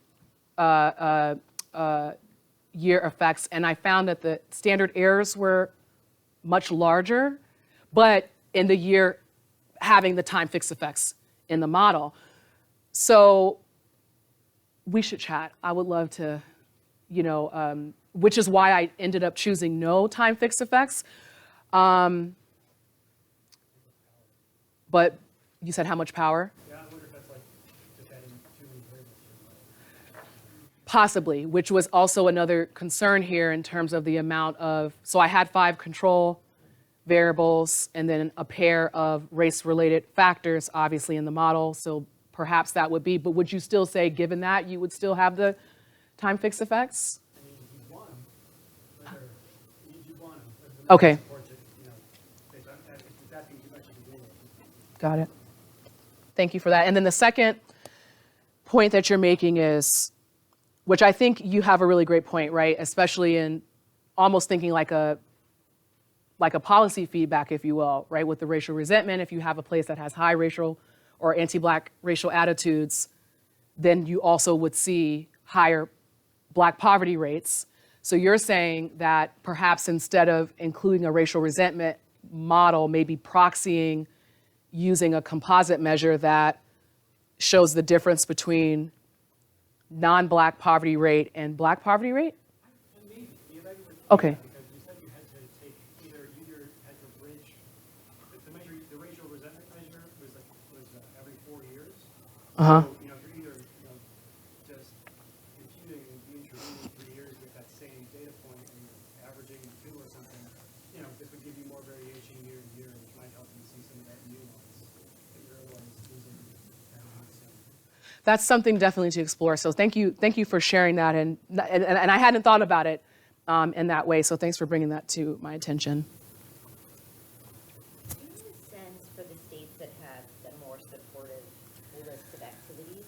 year effects, and I found that the standard errors were much larger, but in the year having the time fixed effects in the model. So we should chat. I would love to, you know, which is why I ended up choosing no time fixed effects. But you said how much power? Yeah, I wonder if that's like just adding too many variables to your model. Possibly, which was also another concern here in terms of the amount of, so I had 5 control variables and then a pair of race-related factors, obviously, in the model. So perhaps that would be, but would you still say, given that, you would still have the time fixed effects? I mean, you want them, whether you want them, but the Okay. method supports it, you know, if it's asking too much of the data. Got it. Thank you for that. And then the second point that you're making is, which I think you have a really great point, right? Especially in almost thinking like a policy feedback, if you will, right? With the racial resentment, if you have a place that has high racial or anti-Black racial attitudes, then you also would see higher Black poverty rates. So you're saying that perhaps instead of including a racial resentment model, maybe proxying using a composite measure that shows the difference between non-Black poverty rate and Black poverty rate? Maybe, Okay. because you said you had to take either had to bridge, the measure, the racial resentment measure was every 4 years. Uh-huh. So, you know, if you're either, you know, just imputing the intervening 3 years with that same data point and you're averaging 2 or something, you know, this would give you more variation year to year, which might help you see some of that nuance that you're otherwise losing. That's something definitely to explore. So thank you for sharing that. And I hadn't thought about it in that way. So thanks for bringing that to my attention. Do you have a sense for the states that have the more supportive list of activities?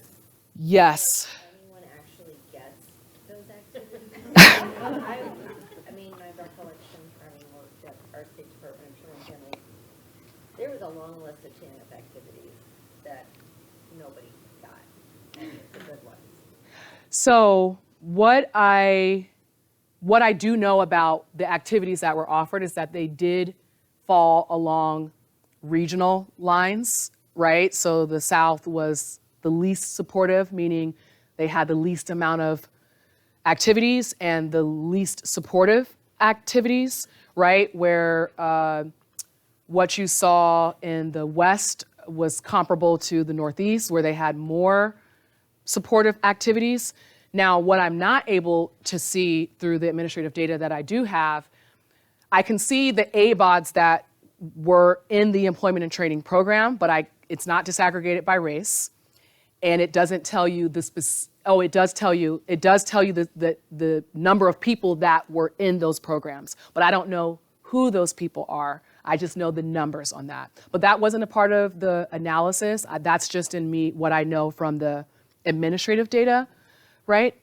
Yes. Anyone actually gets those activities? I mean, my recollection, having worked at our State Department of Children and Family, there was a long list of cleanup activities that nobody got, and the good ones. So what I do know about the activities that were offered is that they did fall along regional lines, right? So the South was the least supportive, meaning they had the least amount of activities and the least supportive activities, right? Where what you saw in the West was comparable to the Northeast, where they had more supportive activities. Now, what I'm not able to see through the administrative data that I do have, I can see the ABODs that were in the employment and training program, but it's not disaggregated by race, and it doesn't tell you it does tell you the number of people that were in those programs, but I don't know who those people are. I just know the numbers on that. But that wasn't a part of the analysis. That's just in me, what I know from the administrative data, right?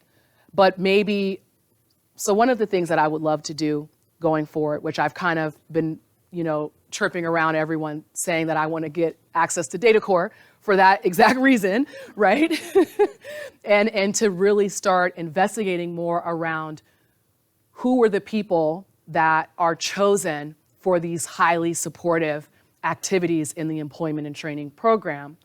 But maybe, so one of the things that I would love to do going forward, which I've kind of been, chirping around everyone saying that I want to get access to data core for that exact reason, right? and to really start investigating more around who were the people that are chosen for these highly supportive activities in the employment and training program.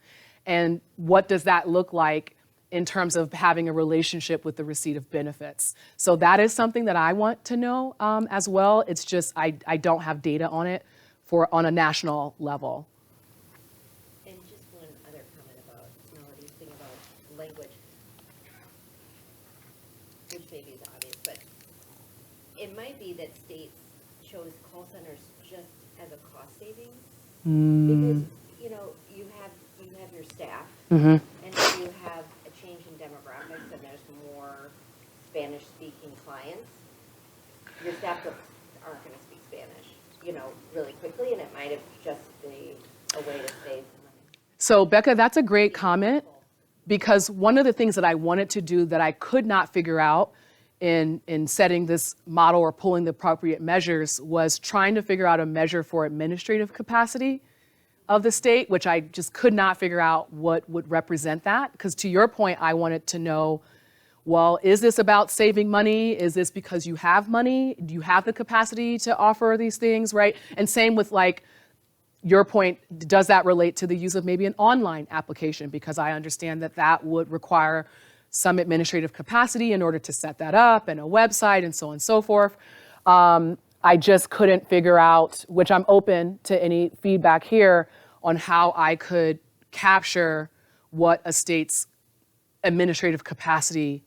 And what does that look like in terms of having a relationship with the receipt of benefits? So that is something that I want to know as well. It's just I don't have data on it on a national level. And just one other comment about Melody's thing about language, which maybe is obvious, but it might be that states chose call centers just as a cost savings. Because, you have your staff, and if you have a change in demographics and there's more Spanish-speaking clients, your staff aren't going to speak Spanish, really quickly, and it might have just been a way to save some money. So Becca, that's a great comment, because one of the things that I wanted to do that I could not figure out in setting this model or pulling the appropriate measures was trying to figure out a measure for administrative capacity of the state, which I just could not figure out what would represent that. Because to your point, I wanted to know, well, is this about saving money? Is this because you have money? Do you have the capacity to offer these things, right? And same with your point, does that relate to the use of maybe an online application? Because I understand that would require some administrative capacity in order to set that up, and a website, and so on and so forth. I just couldn't figure out, which I'm open to any feedback here, on how I could capture what a state's administrative capacity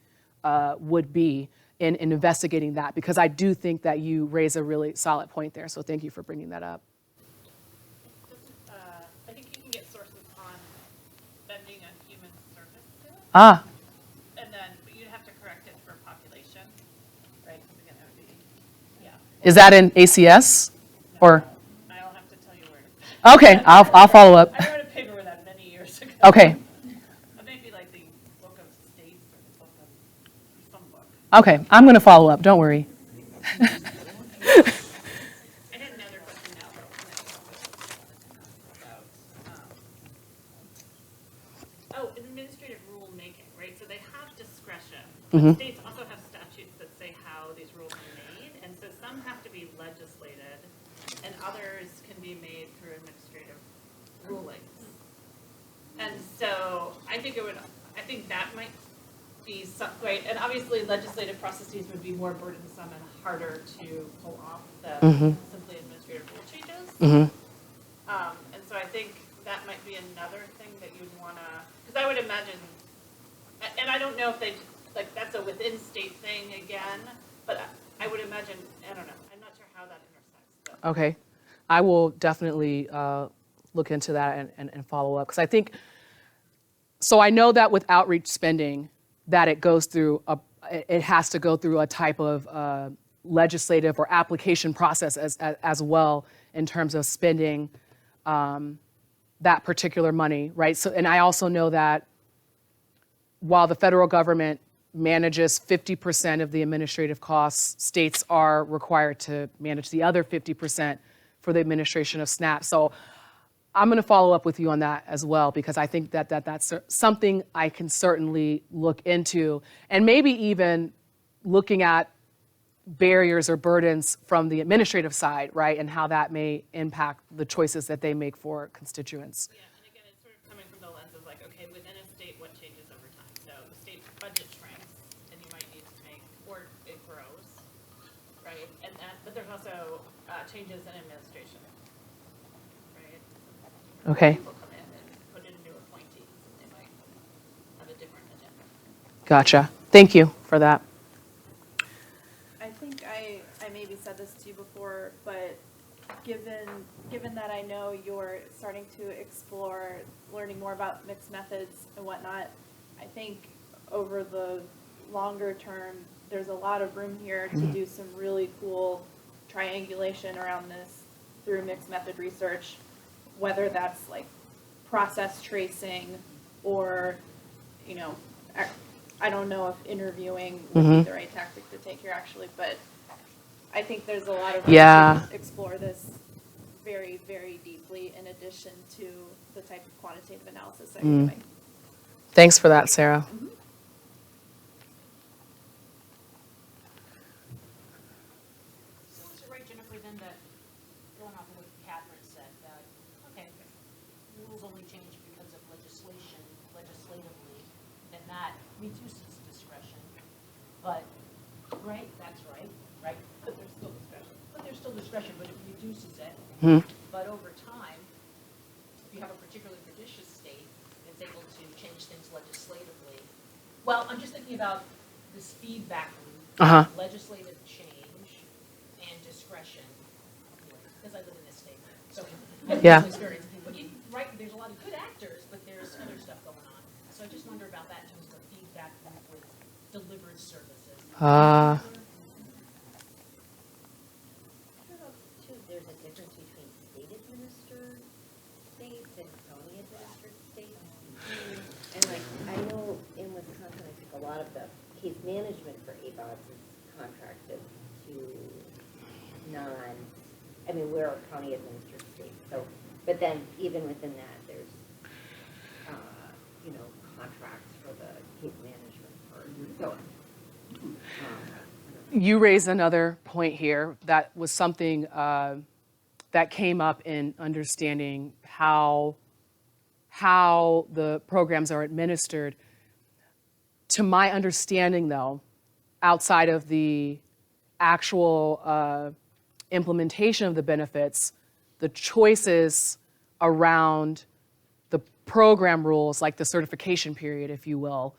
would be in investigating that, because I do think that you raise a really solid point there. So thank you for bringing that up. I think you can get sources on spending a human service to it. Ah, And then, but you'd have to correct it for population, right? Because again, that would be, yeah. is that in ACS or? I'll have to tell you where. Okay, I'll follow up. I wrote a paper with that many years ago. Okay, It may be like the book of states or the book of some book. okay, I'm gonna follow up, don't worry. I had another question now, about, administrative rule making, right? So they have discretion. But states also have statutes that say how these rules are made, and so some have to be legislated, and others can be made through administrative rulings. And so I think that might be some, right, and obviously legislative processes would be more burdensome and harder to pull off than simply administrative rule changes. And so I think that might be another thing that you'd wanna, because I would imagine, and I don't know if they, that's a within state thing again, but I would imagine, I don't know, I'm not sure how that intersects. But. Okay, I will definitely look into that and follow up, because I think, so I know that with outreach spending, that it goes through, it has to go through a type of legislative or application process as well in terms of spending that particular money, right? So, and I also know that while the federal government manages 50% of the administrative costs, states are required to manage the other 50% for the administration of SNAP. So I'm going to follow up with you on that as well, because I think that's something I can certainly look into, and maybe even looking at barriers or burdens from the administrative side, right, and how that may impact the choices that they make for constituents. Yeah, and again, it's sort of coming from the lens of okay, within a state, what changes over time? So the state budget shrinks, and you might need to make, or it grows, right? And but there's also changes in administration, right? Okay. People come in and put in new appointees, and they might have a different agenda. Gotcha. Thank you for that. I think I maybe said this to you before, but given that I know you're starting to explore learning more about mixed methods and whatnot, I think over the longer term, there's a lot of room here to do some really cool triangulation around this through mixed method research, whether that's like process tracing or, you know, I don't know if interviewing would be the right tactic to take here actually, but I think there's a lot of room to explore this very, very deeply in addition to the type of quantitative analysis that you're doing. Thanks for that, Sarah. So is it right, Jennifer, then that, going off of what Catherine said, that, okay, rules only change because of legislatively, then that reduces discretion. But, right, that's right, but there's still discretion. But it reduces it. But over time, if you have a particularly prodigious state that's able to change things legislatively, well, I'm just thinking about this feedback loop, legislative change and discretion, because I live in this state, so I have personal experience. But right, there's a lot of good actors, but there's other stuff going on. So I just wonder about that in terms of feedback loop with delivered services. Too, there's a difference between state-administered states and county-administered states. And like, I know in Wisconsin, I think a lot of the case management for ABOS is contracted to we're a county-administered state, so, but then even within that, there's, contracts for the case management part, so. You raised another point here that was something that came up in understanding how the programs are administered. To my understanding, though, outside of the actual implementation of the benefits, the choices around the program rules, like the certification period, if you will,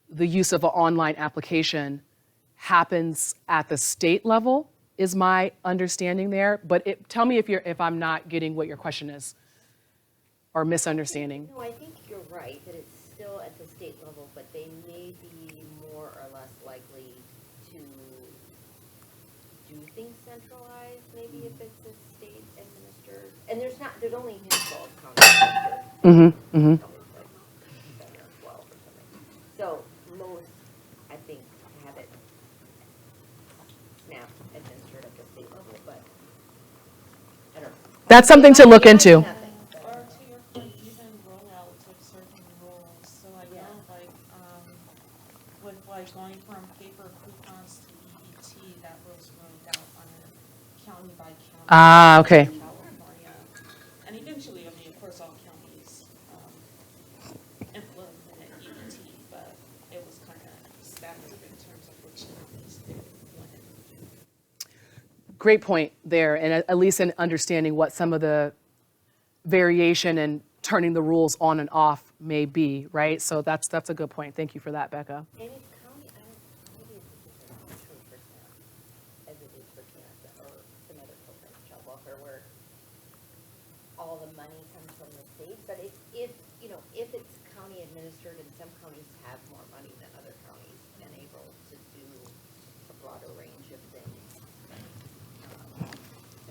the use of an online application happens at the state level, is my understanding there. But tell me if I'm not getting what your question is or misunderstanding. No, I think you're right, that it's still at the state level, but they may be more or less likely to do things centralized, maybe if it's a state administered. And there's only a handful of county administered. Like 7 or 12 or something. So most, I think, have it SNAP administered at the state level, but I don't know. That's something to look into. Or to your point, even rollout of certain rules, so I know with going from paper coupons to EBT, that was rolled out on a county by county. Okay. In California. And eventually, of course, all counties implemented EBT, but it was kind of staggered in terms of which counties did when. Great point there, and at least in understanding what some of the variation and turning the rules on and off may be, right? So that's a good point. Thank you for that, Becca. And it's county, maybe it's not true for SNAP as it is for CANSA or some other programs, child welfare, where all the money comes from the state. But if it's county administered, and some counties have more money than other counties and able to do a broader range of things. I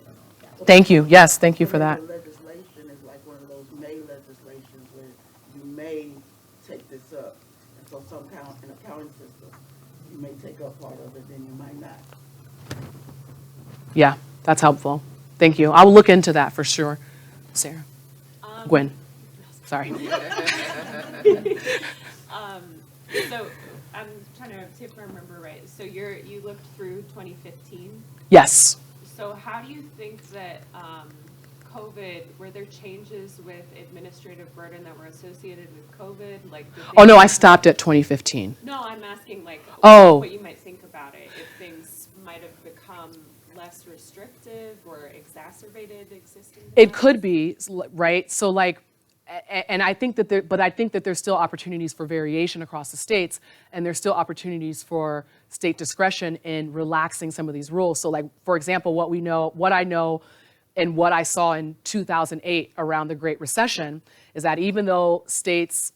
don't know if that would. Thank you. Yes, thank you for that. The legislation is like one of those may legislations where you may take this up. And so some in a county system, you may take up part of it, then you might not. Yeah, that's helpful. Thank you. I will look into that for sure. Sarah. Gwen. Sorry. So I'm trying to see if I remember right. So you looked through 2015. Yes. So how do you think that COVID, were there changes with administrative burden that were associated with COVID? Oh no, I stopped at 2015. No, I'm asking Oh. what you might think about it. If things might have become less restrictive or exacerbated existing. It could be, right? So and I think that I think that there's still opportunities for variation across the states, and there's still opportunities for state discretion in relaxing some of these rules. So, like, for example, what I know and what I saw in 2008 around the Great Recession is that even though states,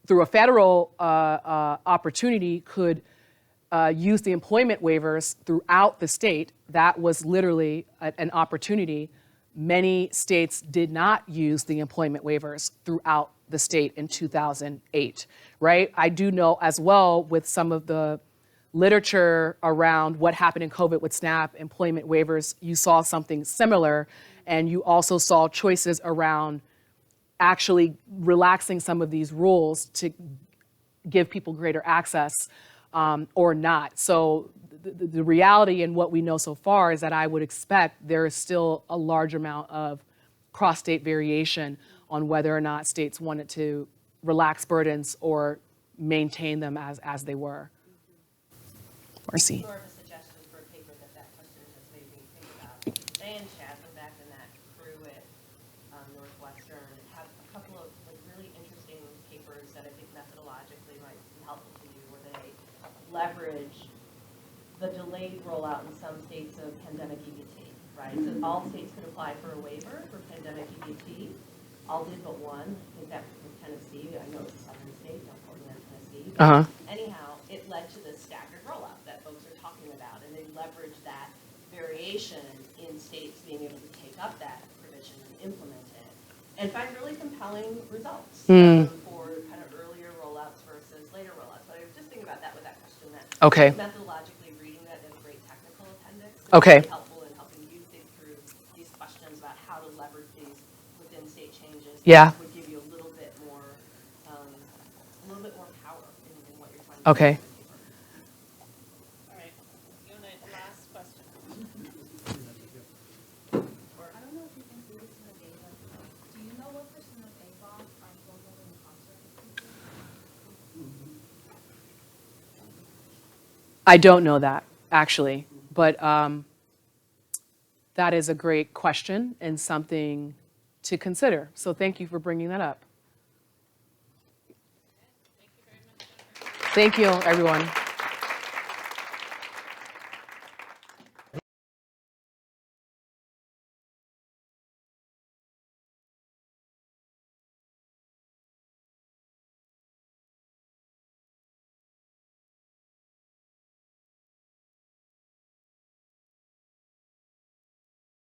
through a federal opportunity, could use the employment waivers throughout the state, that was literally an opportunity. Many states did not use the employment waivers throughout the state in 2008, right? I do know as well, with some of the literature around what happened in COVID with SNAP employment waivers, you saw something similar, and you also saw choices around actually relaxing some of these rules to give people greater access or not. So the reality and what we know so far is that I would expect there is still a large amount of cross-state variation on whether or not states wanted to relax burdens or maintain them as they were. Marcy. More of a suggestion for a paper that question just made me think about. They and Chad were back in that crew at Northwestern and have a couple of really interesting papers that I think methodologically might be helpful to you, where they leverage the delayed rollout in some states of pandemic EBT, right? So all states could apply for a waiver for pandemic EBT. All did but one. I think that was Tennessee. I know it's a southern state, don't quote me on Tennessee. But anyhow, it led to this staggered rollout that folks are talking about, and they leveraged that variation in states being able to take up that provision and implement it, and find really compelling results for kind of earlier rollouts versus later rollouts. But I was just thinking about that with that question, that methodologically reading that as a great technical appendix is really helpful in helping you think through these questions about how to leverage these within state changes. Yeah. Would give you a little bit more power in what you're trying to do. Okay. All right, Yona, last question. I don't know if you can see this in the data. Do you know what percent of ABOS are global in concert? I don't know that, actually, but that is a great question and something to consider. So thank you for bringing that up. Thank you very much, Jennifer. Thank you, everyone.